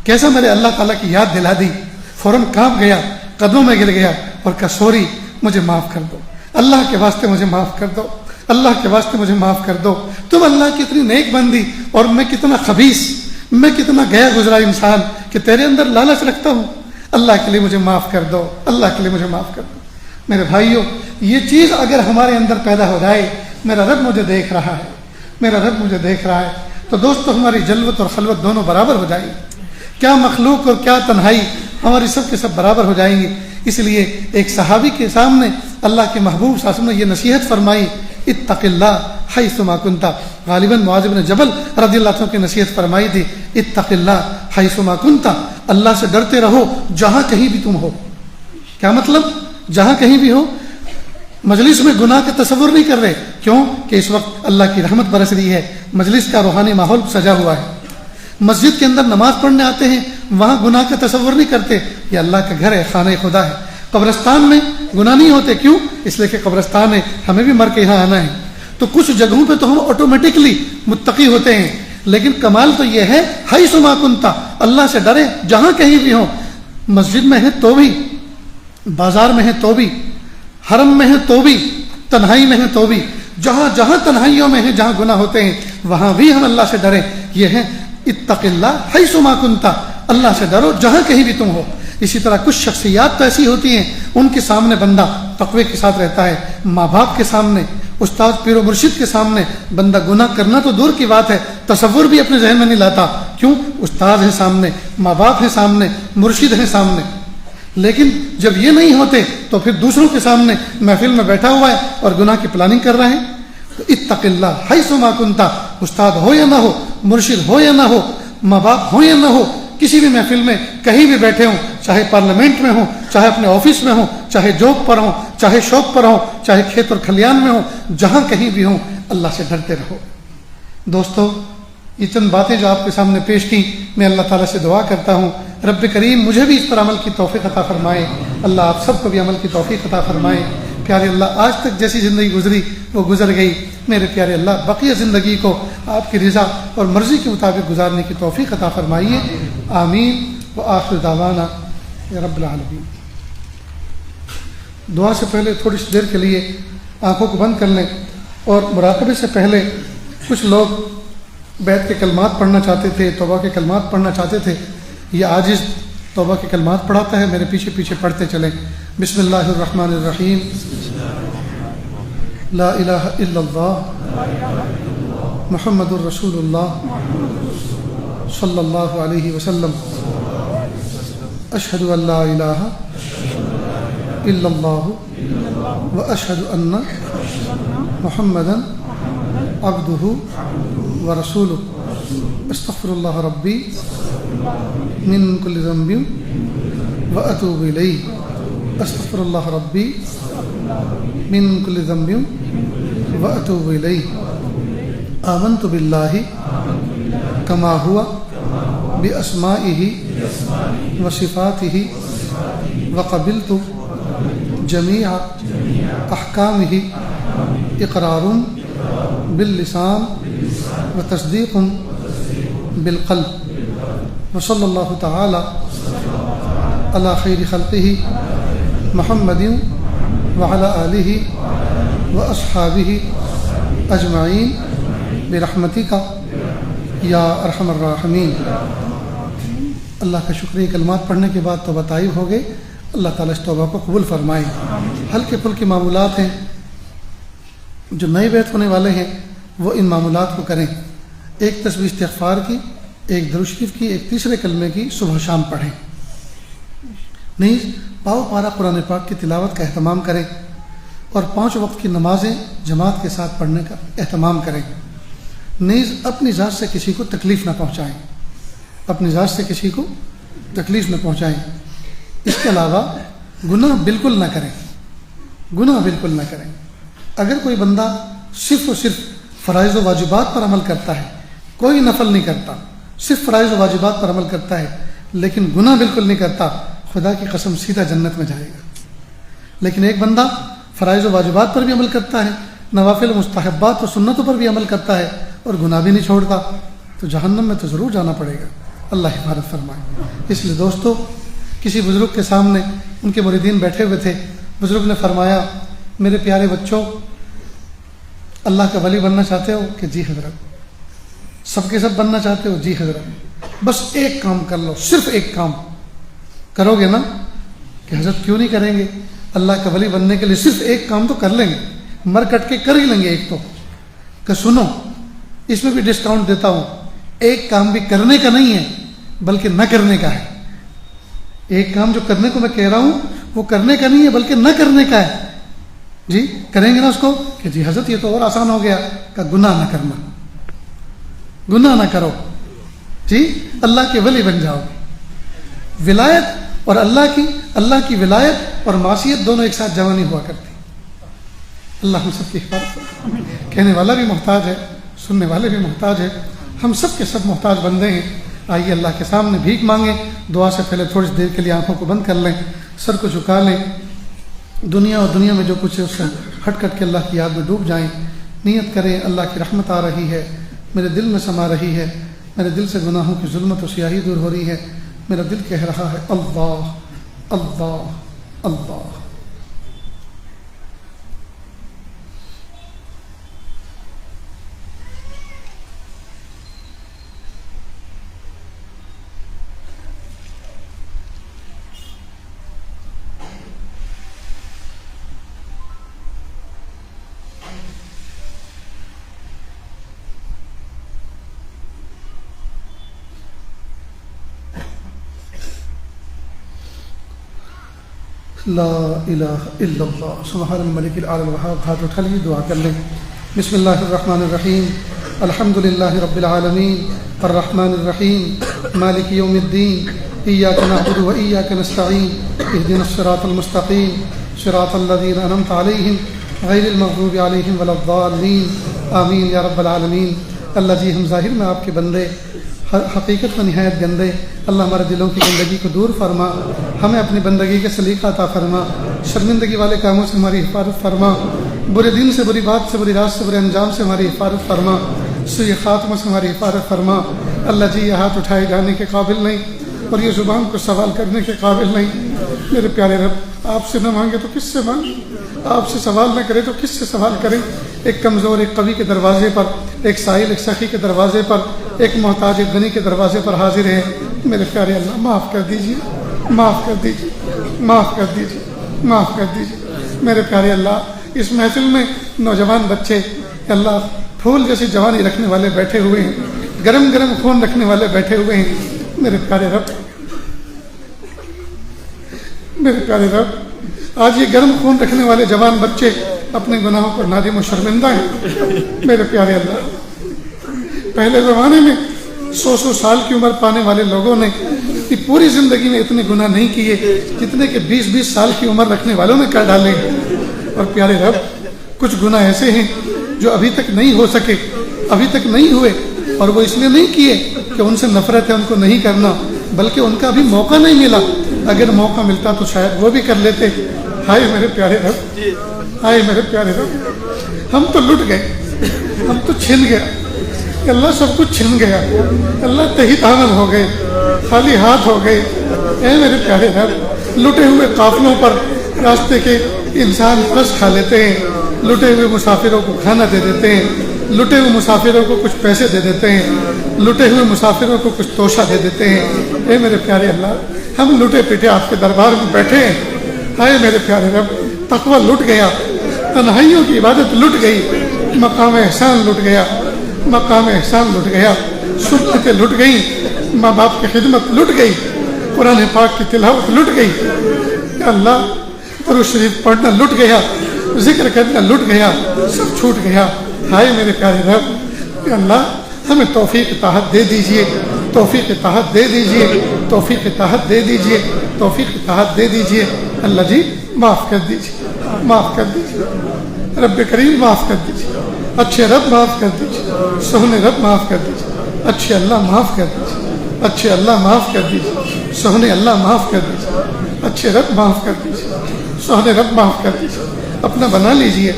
کیسا میرے اللہ تعالیٰ کی یاد دلا دی. فوراً کانپ گیا, قدموں میں گر گیا اور کہا سوری مجھے معاف کر دو, اللہ کے واسطے مجھے معاف کر دو, اللہ کے واسطے مجھے معاف کر دو. تم اللہ کی اتنی نیک بندی اور میں کتنا خبیث, میں کتنا گیا گزرا انسان کہ تیرے اندر لالچ رکھتا ہوں. اللہ کے لیے مجھے معاف کر دو, اللہ کے لیے مجھے معاف کر دو. میرے بھائیوں، یہ چیز اگر ہمارے اندر پیدا ہو جائے، میرا رب مجھے دیکھ رہا ہے، میرا رب مجھے دیکھ رہا ہے، تو دوستو ہماری جلوت اور خلوت دونوں برابر ہو جائیں گی. کیا مخلوق اور کیا تنہائی، ہماری سب کے سب برابر ہو جائیں گی. اس لیے ایک صحابی کے سامنے اللہ کے محبوب صلی اللہ علیہ وسلم نے یہ نصیحت فرمائی، اتق اللہ حیث ما کنت. غالباً معاذ بن جبل رضی اللہ عنہ کی نصیحت فرمائی تھی، اتق اللہ حیث ما کنت، اللہ سے ڈرتے رہو جہاں کہیں بھی تم ہو. کیا مطلب؟ جہاں کہیں بھی ہو. مجلس میں گناہ کا تصور نہیں کر رہے، کیوں کہ اس وقت اللہ کی رحمت برس رہی ہے، مجلس کا روحانی ماحول سجا ہوا ہے. مسجد کے اندر نماز پڑھنے آتے ہیں، وہاں گناہ کا تصور نہیں کرتے، یہ اللہ کا گھر ہے، خانہ خدا ہے. قبرستان میں گناہ نہیں ہوتے، کیوں؟ اس لیے کہ قبرستان ہے، ہمیں بھی مر کے یہاں آنا ہے. تو کچھ جگہوں پہ تو ہم آٹومیٹکلی متقی ہوتے ہیں، لیکن کمال تو یہ ہے حیث ما کنت، اللہ سے ڈرے جہاں کہیں بھی ہو. مسجد میں ہے تو بھی، بازار میں ہے تو بھی، حرم میں ہے تو بھی، تنہائی میں ہے تو بھی، جہاں جہاں تنہائیوں میں ہیں، جہاں گناہ ہوتے ہیں وہاں بھی ہم اللہ سے ڈریں. یہ ہے اتق اللہ حیث ما کنت، اللہ سے ڈرو جہاں کہیں بھی تم ہو. اسی طرح کچھ شخصیات تو ایسی ہوتی ہیں، ان کے سامنے بندہ تقوی کے ساتھ رہتا ہے. ماں باپ کے سامنے، استاد پیر و مرشد کے سامنے بندہ گناہ کرنا تو دور کی بات ہے، تصور بھی اپنے ذہن میں نہیں لاتا. کیوں؟ استاد ہے سامنے، ماں باپ ہے سامنے، مرشد ہے سامنے. لیکن جب یہ نہیں ہوتے تو پھر دوسروں کے سامنے محفل میں بیٹھا ہوا ہے اور گناہ کی پلاننگ کر رہے ہیں. تو اتق اللہ حیث ما کنت، استاد ہو یا نہ ہو، مرشد ہو یا نہ ہو، ماں باپ ہو یا نہ ہو، کسی بھی محفل میں کہیں بھی بیٹھے ہوں، چاہے پارلیمنٹ میں ہوں، چاہے اپنے آفس میں ہوں، چاہے جاب پر ہوں، چاہے شاپ پر ہوں، چاہے کھیت اور کھلیان میں ہوں، جہاں کہیں بھی ہوں اللہ سے ڈرتے رہو. دوستو، یہ چند باتیں جو آپ کے سامنے پیش کی، میں اللہ تعالیٰ سے دعا کرتا ہوں رب کریم مجھے بھی اس پر عمل کی توفیق عطا فرمائے، اللہ آپ سب کو بھی عمل کی توفیق عطا فرمائے. پیارے اللہ، آج تک جیسی زندگی گزری وہ گزر گئی، میرے پیارے اللہ بقیہ زندگی کو آپ کی رضا اور مرضی کے مطابق گزارنے کی توفیق عطا فرمائیے. آمین وآخر دعوانا یا رب العالمین. دعا سے پہلے تھوڑی سی دیر کے لیے آنکھوں کو بند کر لیں، اور مراقبے سے پہلے کچھ لوگ بیت کے کلمات پڑھنا چاہتے تھے، توبہ کے کلمات پڑھنا چاہتے تھے. یہ عاجز توبہ کے کلمات پڑھاتا ہے، میرے پیچھے پیچھے پڑھتے چلیں. بسم اللہ الرحمن الرحیم. لا الہ الا اللہ محمد الرسول اللہ صلی اللہ علیہ وسلم. اشہد ان لا الہ الا اللہ واشہد ان محمدا عبدہ ورسولہ. استغفر اللہ ربی من کل ذنب واتوب الیہ. استغفر اللہ ربی من کل ذنب واتوب الیہ. آمنت باللہ کما ہوا باسمائہ وصفاتہ وقبلت جمیع احکامہ اقرار باللسان وتصدیق بالقلب. وصلی اللہ تعالی علی خیر خلقہ محمد وعلی آلہ واصحابہ اجمعین برحمتک یا ارحم الراحمین. اللہ کا شکریہ، کلمات پڑھنے کے بعد توبہ طائب ہو گئے. اللہ تعالیٰ اس توبہ کو قبول فرمائے. ہلکے پھلکے معمولات ہیں، جو نئے بیت ہونے والے ہیں وہ ان معمولات کو کریں. ایک تسبیح استغفار کی، ایک درود شریف کی، ایک تیسرے کلمے کی صبح شام پڑھیں. نیز پاؤ پارا قرآن پاک کی تلاوت کا اہتمام کریں، اور 5 وقت کی نمازیں جماعت کے ساتھ پڑھنے کا اہتمام کریں. نیز اپنی ذات سے کسی کو تکلیف نہ پہنچائیں، اپنی ذات سے کسی کو تکلیف نہ پہنچائیں. اس کے علاوہ گناہ بالکل نہ کریں، گناہ بالکل نہ کریں. اگر کوئی بندہ صرف اور صرف فرائض و واجبات پر عمل کرتا ہے، کوئی نفل نہیں کرتا، صرف فرائض و واجبات پر عمل کرتا ہے لیکن گناہ بالکل نہیں کرتا، خدا کی قسم سیدھا جنت میں جائے گا. لیکن ایک بندہ فرائض و واجبات پر بھی عمل کرتا ہے، نوافل مستحبات اور سنتوں پر بھی عمل کرتا ہے اور گناہ بھی نہیں چھوڑتا، تو جہنم میں تو ضرور جانا پڑے گا. اللہ حفاظت فرمائے. اس لیے دوستو، کسی بزرگ کے سامنے ان کے مریدین بیٹھے ہوئے تھے، بزرگ نے فرمایا میرے پیارے بچوں، اللہ کا ولی بننا چاہتے ہو؟ کہ جی حضرت. سب کے سب بننا چاہتے ہو؟ جی حضرت. بس ایک کام کر لو، صرف ایک کام کرو گے نا؟ کہ حضرت کیوں نہیں کریں گے؟ اللہ کا ولی بننے کے لیے صرف ایک کام تو کر لیں گے, مر کٹ کے کر ہی لیں گے ایک تو, کہ سنو اس میں بھی ڈسکاؤنٹ دیتا ہوں, ایک کام بھی کرنے کا نہیں ہے بلکہ نہ کرنے کا ہے. ایک کام جو کرنے کو میں کہہ رہا ہوں وہ کرنے کا نہیں ہے بلکہ نہ کرنے کا ہے. جی کریں گے نا اس کو کہ جی حضرت یہ تو اور آسان ہو گیا, کہ گناہ نہ کرنا, گناہ نہ کرو, جی اللہ کے ولی بن جاؤ گے. ولایت اور اللہ کی ولایت اور معصیت دونوں ایک ساتھ جمع نہیں ہوا کرتی. اللہ ہم سب کی حفاظت کرے. کہنے والا بھی محتاج ہے, سننے والے بھی محتاج ہے, ہم سب کے سب محتاج بندے ہیں. آئیے اللہ کے سامنے بھیک مانگیں. دعا سے پہلے تھوڑی دیر کے لیے آنکھوں کو بند کر لیں, سر کو جھکا لیں, دنیا اور دنیا میں جو کچھ ہے اس سے ہٹ کٹ کے اللہ کی یاد میں ڈوب جائیں. نیت کریں اللہ کی رحمت آ رہی ہے, میرے دل میں سما رہی ہے, میرے دل سے گناہوں کی ظلمت و سیاہی دور ہو رہی ہے. میرا دل کہہ رہا ہے اللہ اللہ اللہ. لا الہ الا اللہ سبحان الملک الاعلی الوہاب. ہاتھ اٹھا لیجیے, دعا کر لیں. بسم اللہ الرحمن الرحیم. الحمد للہ رب العالمین الرحمن الرحیم مالک یوم الدین. ایاک نعبد و ایاک نستعین. اہدنا الصراط المستقیم صراط الذین انعمت علیہم غیر المغضوب علیہم ولا الضالین. آمین یا رب العالمین. اللہ جی ہم ظاہر میں آپ کے بندے, حقیقت میں نہایت گندے. اللہ ہمارے دلوں کی گندگی کو دور فرما, ہمیں اپنی بندگی کے سلیقہ عطا فرما, شرمندگی والے کاموں سے ہماری حفاظت فرما, برے دن سے, بری بات سے, بری رات سے, برے انجام سے ہماری حفاظت فرما, سوء خاتمہ سے ہماری حفاظت فرما. اللہ جی یہ ہاتھ اٹھائے جانے کے قابل نہیں اور یہ زبان کو سوال کرنے کے قابل نہیں. میرے پیارے رب آپ سے نہ مانگے تو کس سے مانگے, آپ سے سوال نہ کرے تو کس سے سوال کریں. ایک کمزور ایک قوی کے دروازے پر, ایک سائل ایک سخی کے دروازے پر, ایک محتاج ایک غنی کے دروازے پر حاضر ہے. میرے پیارے اللہ معاف کر دیجیے, معاف کر دیجیے, معاف کر دیجیے, معاف کر دیجیے. میرے پیارے اللہ اس محفل میں نوجوان بچے اللہ پھول جیسی جوانی رکھنے والے بیٹھے ہوئے ہیں, گرم گرم خون رکھنے والے بیٹھے ہوئے ہیں. میرے پیارے رب, میرے پیارے رب آج یہ گرم خون رکھنے والے جوان بچے اپنے گناہوں پر نادم و شرمندہ ہیں. میرے پیارے اللہ پہلے زمانے میں 100 سال کی عمر پانے والے لوگوں نے پوری زندگی میں اتنے گناہ نہیں کیے جتنے کہ 20 سال کی عمر رکھنے والوں نے کر ڈالے. اور پیارے رب کچھ گناہ ایسے ہیں جو ابھی تک نہیں ہو سکے, ابھی تک نہیں ہوئے, اور وہ اس لیے نہیں کیے کہ ان سے نفرت ہے, ان کو نہیں کرنا, بلکہ ان کا ابھی موقع نہیں ملا. اگر موقع ملتا تو شاید وہ بھی کر لیتے. ہائے میرے پیارے رب, ہائے میرے پیارے رب, ہم تو لٹ گئے, ہم تو چھن گیا اللہ, سب کچھ چھن گیا اللہ, تہی دامن ہو گئے, خالی ہاتھ ہو گئے. اے میرے پیارے رب لٹے ہوئے قافلوں پر راستے کے انسان رس کھا لیتے ہیں, لٹے ہوئے مسافروں کو کھانا دے دیتے ہیں, لٹے ہوئے مسافروں کو کچھ پیسے دے دیتے ہیں, لٹے ہوئے مسافروں کو کچھ توشہ دے دیتے ہیں. اے میرے پیارے اللہ ہم لٹے پیٹے آپ کے دربار میں بیٹھے ہیں. ہائے میرے پیارے رب تقویٰ لٹ گیا, تنہائیوں کی عبادت لٹ گئی, مقام احسان لٹ گیا, مقام احسان لٹ گیا, سنتیں لٹ گئیں, ماں باپ کی خدمت لٹ گئی, قرآن پاک کی تلاوت لٹ گئی. اللہ درود شریف پڑھنا لٹ گیا, ذکر کرنا لٹ گیا, سب چھوٹ گیا. ہائے میرے پیارے رب اللہ ہمیں توفیق طاعت دے دیجئے, توفیق طاعت دے دیجئے, توفیق طاعت دے دیجئے, توفیق طاعت دے دیجئے. اللہ جی معاف کر دیجئے, معاف کر دیجئے, رب کریم معاف کر دیجئے, اچھے رب معاف کر دیجئے, سہنے رب معاف کر دیجئے, اچھے اللہ معاف کر دیجئے, اچھے اللہ معاف کر دیجئے, سہنے اللہ معاف کر دیجئے, اچھے رب معاف کر دیجئے, سہنے رب معاف کر دیجئے. اپنا بنا لیجئے,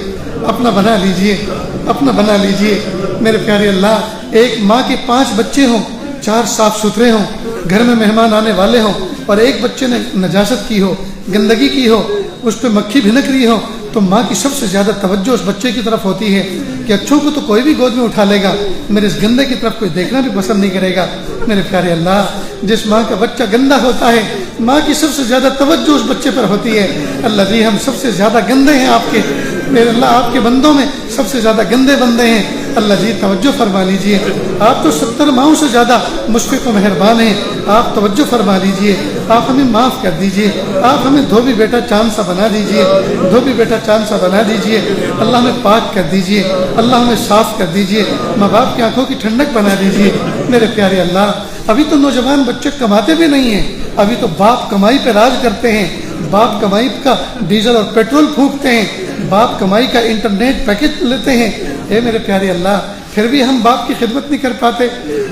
اپنا بنا لیجئے, اپنا بنا لیجئے. میرے پیارے اللہ ایک ماں کے 5 بچے ہوں, 4 صاف ستھرے ہوں, گھر میں مہمان آنے والے ہوں, اور ایک بچے نے نجاست کی ہو, گندگی کی ہو, اس پہ مکھی بھنک رہی ہو, تو ماں کی سب سے زیادہ توجہ اس بچے کی طرف ہوتی ہے کہ اچھوں کو تو کوئی بھی گود میں اٹھا لے گا, میرے اس گندے کی طرف کوئی دیکھنا بھی پسند نہیں کرے گا. میرے پیارے اللہ جس ماں کا بچہ گندا ہوتا ہے, ماں کی سب سے زیادہ توجہ اس بچے پر ہوتی ہے۔ اللہ جی ہم سب سے زیادہ گندے ہیں آپ کے، میرے اللہ آپ کے بندوں میں سب سے زیادہ گندے بندے ہیں، اللہ جی توجہ فرما لیجئے۔ آپ تو 70 ماؤں سے زیادہ مشفق و مہربان ہیں، آپ توجہ فرما لیجئے، آپ ہمیں معاف کر دیجئے، آپ ہمیں دھوبی بیٹا چاند سا بنا دیجئے، دھوبی بیٹا چاند سا بنا دیجئے، اللہ ہمیں پاک کر دیجئے، اللہ ہمیں صاف کر دیجئے، ماں باپ کی آنکھوں کی ٹھنڈک بنا دیجئے۔ میرے پیارے اللہ ابھی تو نوجوان بچے کماتے بھی نہیں ہیں، ابھی تو باپ کمائی پہ راج کرتے ہیں، باپ کمائی کا ڈیزل اور پیٹرول پھونکتے ہیں، باپ کمائی کا انٹرنیٹ پیکج لیتے ہیں۔ اے میرے پیارے اللہ پھر بھی ہم باپ کی خدمت نہیں کر پاتے،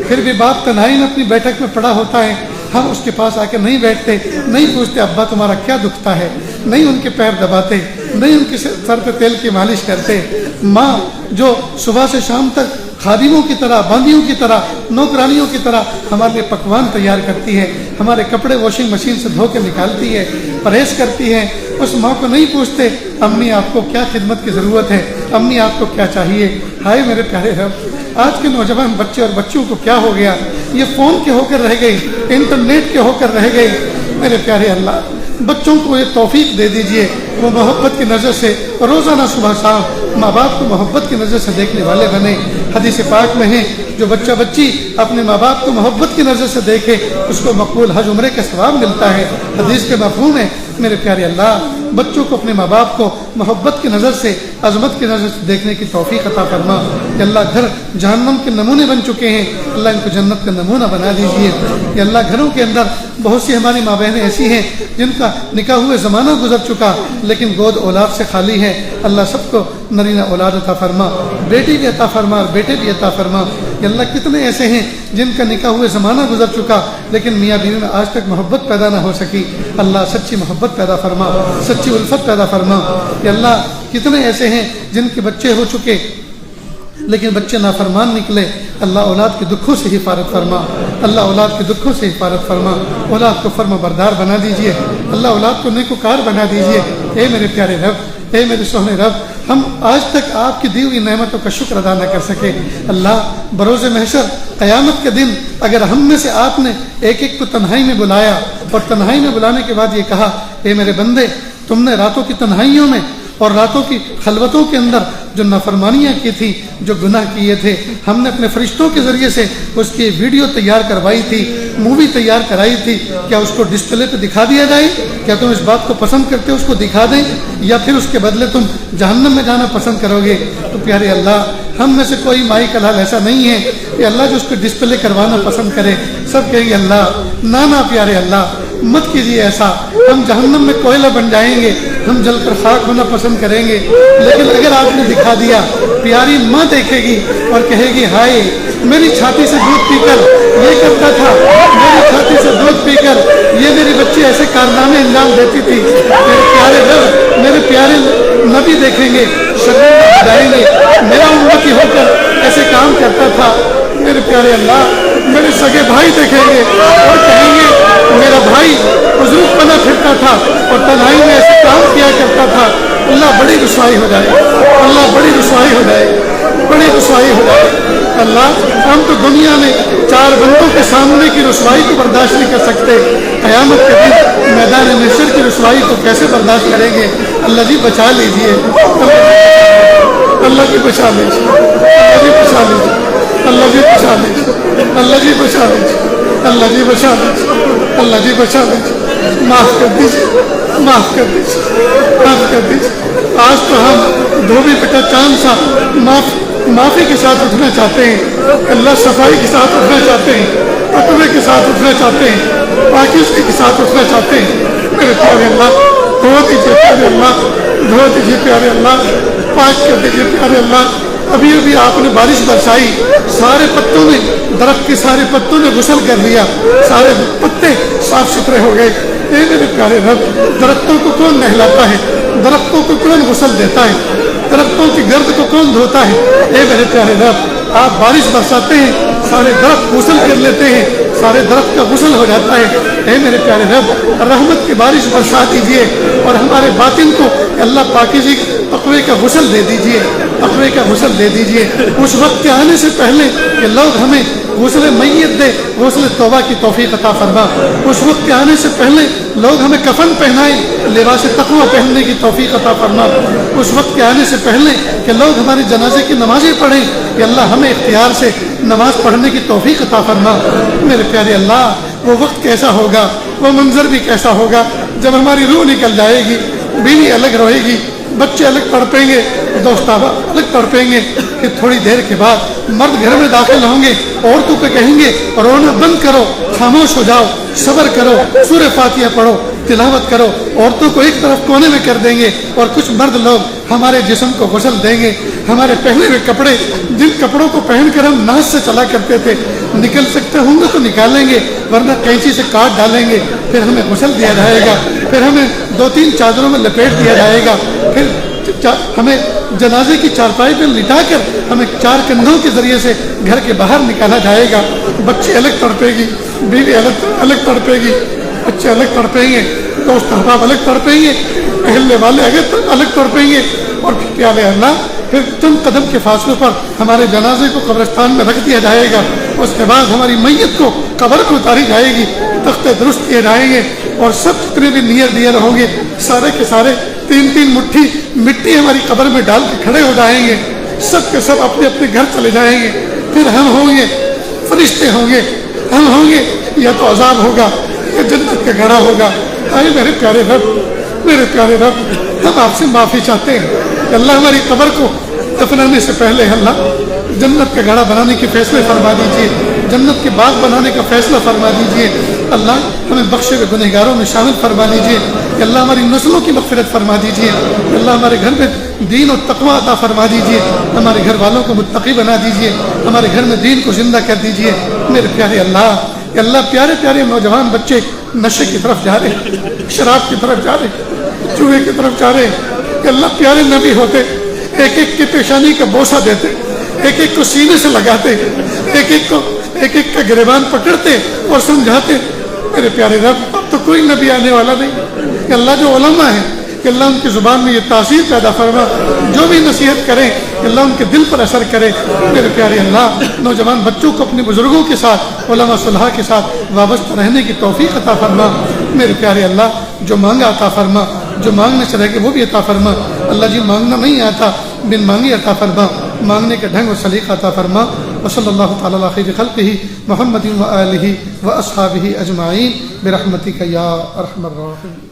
پھر بھی باپ تنہائی میں اپنی بیٹھک میں پڑا ہوتا ہے، ہم اس کے پاس آ کے نہیں بیٹھتے، نہیں پوچھتے ابا تمہارا کیا دکھتا ہے، نہیں ان کے پیر دباتے، نہیں ان کے سر پہ تیل کی مالش کرتے۔ ماں جو صبح سے شام تک خادموں کی طرح، باندیوں کی طرح، نوکرانیوں کی طرح ہمارے لیے پکوان تیار کرتی ہے، ہمارے کپڑے واشنگ مشین سے دھو کے نکالتی ہے، پرہیز کرتی ہے، اس ماں کو نہیں پوچھتے امی آپ کو کیا خدمت کی ضرورت ہے، امی آپ کو کیا چاہیے۔ ہائے میرے پیارے رب آج کے نوجوان بچے اور بچیوں کو کیا ہو گیا، یہ فون کے ہو کر رہ گئے، انٹرنیٹ کے ہو کر رہ گئے۔ میرے پیارے اللہ بچوں کو یہ توفیق دے دیجئے وہ محبت کی نظر سے روزانہ صبح شام ماں باپ کو محبت کی نظر سے دیکھنے والے بنے۔ حدیث پاک میں ہے جو بچہ بچی اپنے ماں باپ کو محبت کی نظر سے دیکھے اس کو مقبول حج عمرے کا ثواب ملتا ہے۔ حدیث کے مفہوم ہے میرے پیارے اللہ بچوں کو اپنے ماں باپ کو محبت کی نظر سے، عظمت کی نظر سے دیکھنے کی توفیق عطا فرما۔ کہ اللہ گھر جہنم کے نمونے بن چکے ہیں، اللہ ان کو جنت کا نمونہ بنا دیجیے۔ کہ اللہ گھروں کے اندر بہت سی ہماری ماں بہنیں ایسی ہیں جن کا نکاح ہوئے زمانہ گزر چکا لیکن گود اولاد سے خالی ہے، اللہ سب کو نرینہ اولاد عطا فرما، بیٹی بھی عطا فرما اور بیٹے بھی عطا فرما۔ کہ اللہ کتنے ایسے ہیں جن کا نکاح ہوئے زمانہ گزر چکا لیکن میاں بیوی میں آج تک محبت پیدا نہ ہو سکی، اللہ سچی محبت پیدا فرما، سچی الفت پیدا فرما۔ کہ اللہ کتنے ایسے ہیں جن کے بچے ہو چکے لیکن بچے نافرمان نکلے، اللہ اولاد کے دکھوں سے حفاظت فرما، اللہ اولاد کے دکھوں سے حفاظت فرما، اولاد کو فرما بردار بنا دیجئے، اللہ اولاد کو نیکوکار بنا دیجئے۔ اے میرے پیارے رب، اے میرے سونے رب، ہم آج تک آپ کی دی ہوئی نعمتوں کا شکر ادا نہ کر سکے، اللہ بروز محشر قیامت کے دن اگر ہم میں سے آپ نے ایک ایک کو تنہائی میں بلایا اور تنہائی میں بلانے کے بعد یہ کہا اے میرے بندے تم نے راتوں کی تنہائیوں میں اور راتوں کی خلوتوں کے اندر جو نافرمانیاں کی تھی، جو گناہ کیے تھے، ہم نے اپنے فرشتوں کے ذریعے سے اس کی ویڈیو تیار کروائی تھی، مووی تیار کرائی تھی، کیا اس کو ڈسپلے پہ دکھا دیا جائے؟ کیا تم اس بات کو پسند کرتے ہو اس کو دکھا دیں یا پھر اس کے بدلے تم جہنم میں جانا پسند کرو گے؟ تو پیارے اللہ ہم میں سے کوئی مائی کا لال ایسا نہیں ہے کہ اللہ جو اس کو ڈسپلے کروانا پسند کرے، سب کہیں گے اللہ نانا پیارے اللہ مت کیجیے ایسا، ہم جہنم میں کوئلہ بن جائیں گے، ہم جل کر خاک ہونا پسند کریں گے۔ لیکن اگر آپ نے دکھا دیا، پیاری ماں دیکھے گی اور کہے گی ہائے میری چھاتی سے دودھ پی کر یہ کرتا تھا، میری چھاتی سے دودھ پی کر یہ میری بچی ایسے کارنامے انجام دیتی تھی۔ میرے پیارے رب، میرے پیارے نبی دیکھیں گے، شرمندہ ہو جائیں گے، میرا امتی ہو کر ایسے کام کرتا تھا۔ میرے پیارے اللہ میرے سگے بھائی دیکھیں گے اور کہیں گے میرا بھائی بزرگ بنا پھرتا تھا اور تنہائی میں ایسے کام کیا کرتا تھا۔ اللہ بڑی رسوائی ہو جائے، اللہ بڑی رسوائی ہو جائے، بڑی رسوائی ہو جائے۔ اللہ ہم تو دنیا میں چار بندوں کے سامنے کی رسوائی کو برداشت نہیں کر سکتے، قیامت کے دن میدان محشر کی رسوائی کو کیسے برداشت کریں گے؟ اللہ جی بچا لیجیے، اللہ جی بچا لیجیے، اللہ جی بچا لیجیے، اللہ جی بچا لیجیے، اللہ جی بچا لیجیے، اللہ جی بچا لیجیے، اللہ جی بچا لیجیے، معاف کر دیجیے، معاف کر دیجیے، معاف کر دیجیے۔ آج تو ہم دھوبی بیٹا چاند سا معافی کے ساتھ اٹھنا چاہتے ہیں، اللہ صفائی کے ساتھ اٹھنا چاہتے ہیں، تقوی کے ساتھ اٹھنا چاہتے ہیں، پاکیزگی کے ساتھ اٹھنا چاہتے ہیں۔ میرے پیارے اللہ دھو دیجیے، پیارے اللہ دھو دیجیے، پیارے اللہ پاک کر دیجیے، پیارے اللہ۔ ابھی ابھی آپ نے بارش برسائی، سارے پتوں نے، درخت کے سارے پتوں نے غسل کر لیا، سارے پتے صاف ستھرے ہو گئے۔ اے میرے پیارے رب، درختوں کو کون نہلاتا ہے؟ درختوں کو کون غسل دیتا ہے؟ درختوں کی گرد کو کون دھوتا ہے؟ اے میرے پیارے رب، آپ بارش برساتے ہیں، سارے درخت غسل کر لیتے ہیں، سارے درخت کا غسل ہو جاتا ہے۔ اے میرے پیارے رب، رحمت کی بارش برسا دیجیے اور ہمارے باطن کو اللہ پاکیزگی تقوی کا غسل دے دیجئے، تقوی کا غسل دے دیجئے اس وقت کے آنے سے پہلے کہ لوگ ہمیں غسل میت دے، غسل توبہ کی توفیق عطا فرما۔ اس وقت کے آنے سے پہلے لوگ ہمیں کفن پہنائیں، لباس تقوی پہننے کی توفیق عطا فرما۔ اس وقت کے آنے سے پہلے کہ لوگ ہمارے جنازے کی نمازیں پڑھیں کہ اللہ ہمیں اختیار سے نماز پڑھنے کی توفیق عطا فرما۔ میرے پیارے اللہ، وہ وقت کیسا ہوگا، وہ منظر بھی کیسا ہوگا جب ہماری روح نکل جائے گی، بیوی الگ رہے گی، بچے الگ تڑپیں گے، دوست احباب الگ تڑپیں گے۔ پھر تھوڑی دیر کے بعد مرد گھر میں داخل ہوں گے، عورتوں کو کہیں گے رونا بند کرو، خاموش ہو جاؤ، صبر کرو، سورہ فاتحہ پڑھو، تلاوت کرو۔ عورتوں کو ایک طرف کونے میں کر دیں گے اور کچھ مرد لوگ ہمارے جسم کو غسل دیں گے۔ ہمارے پہنے ہوئے کپڑے، جن کپڑوں کو پہن کر ہم ناز سے چلا کرتے تھے، نکل سکتے ہوں گے تو نکالیں گے، ورنہ قینچی سے کاٹ ڈالیں گے۔ پھر ہمیں غسل دیا جائے گا، پھر ہمیں 2-3 چادروں میں لپیٹ دیا جائے گا، پھر ہمیں جنازے کی چارپائی پہ لٹا کر ہمیں 4 کندھوں کے ذریعے سے گھر کے باہر نکالا جائے گا۔ بچے الگ تڑپے گی، بیوی الگ تڑپے گی، بچے الگ تڑپیں گے، دوست احباب الگ تڑپیں گے، اہل والے الگ تڑپیں گے۔ اور پھر پیارے اللہ، پھر چند قدم کے فاصلے پر ہمارے جنازے کو قبرستان میں رکھ دیا جائے گا۔ اس کے بعد ہماری میت کو قبر میں اتاری جائے گی، تختے درست کیے جائیں گے، اور سب جتنے بھی نیئر دیئر ہوں گے سارے کے سارے 3-3 مٹھی مٹی ہماری قبر میں ڈال کے کھڑے ہو جائیں گے۔ سب کے سب اپنے اپنے گھر چلے جائیں گے۔ پھر ہم ہوں گے، فرشتے ہوں گے، ہم ہوں گے، یا تو عذاب ہوگا یا جنت کا گھڑا ہوگا۔ اے میرے پیارے رب، میرے پیارے رب، ہم آپ سے معافی چاہتے ہیں کہ اللہ ہماری قبر کو دفنانے سے پہلے اللہ جنت کا گھڑا بنانے کے فیصلے فرما دیجیے، جنت کے باغ بنانے کا فیصلہ فرما دیجیے۔ اللہ ہمیں بخشے ہوئے گنہگاروں میں شامل فرما لیجیے کہ اللہ ہماری نسلوں کی مغفرت فرما دیجیے۔ اللہ ہمارے گھر میں دین و تقوی عطا فرما دیجیے، ہمارے گھر والوں کو متقی بنا دیجیے، ہمارے گھر میں دین کو زندہ کر دیجیے۔ میرے پیارے اللہ، کہ اللہ پیارے پیارے نوجوان بچے نشے کی طرف جا رہے، شراب کی طرف جا رہے، جوئے کی طرف جا رہے، کہ اللہ پیارے نبی ہوتے ایک ایک کی پیشانی کا بوسہ دیتے، ایک ایک کو سینے سے لگاتے، ایک ایک کا گریبان پکڑتے اور سمجھاتے۔ میرے پیارے رب، اب تو کوئی نبی آنے والا نہیں، کہ اللہ جو علماء ہیں کہ اللہ ان کی زبان میں یہ تاثیر پیدا فرما، جو بھی نصیحت کریں کہ اللہ ان کے دل پر اثر کرے۔ میرے پیارے اللہ، نوجوان بچوں کو اپنے بزرگوں کے ساتھ، علماء صلحاء کے ساتھ وابستہ رہنے کی توفیق عطا فرما۔ میرے پیارے اللہ، جو مانگا عطا فرما، جو مانگنے سے رہ کے وہ بھی عطا فرما۔ اللہ جی مانگنا نہیں آتا، بن مانگی عطا فرما، مانگنے کا ڈھنگ و سلیقہ عطا فرما۔ وصلی اللہ تعالی علی خیر خلقہ محمد و آلہ و اصحابہ اجمعین برحمتک یا ارحم الراحمین۔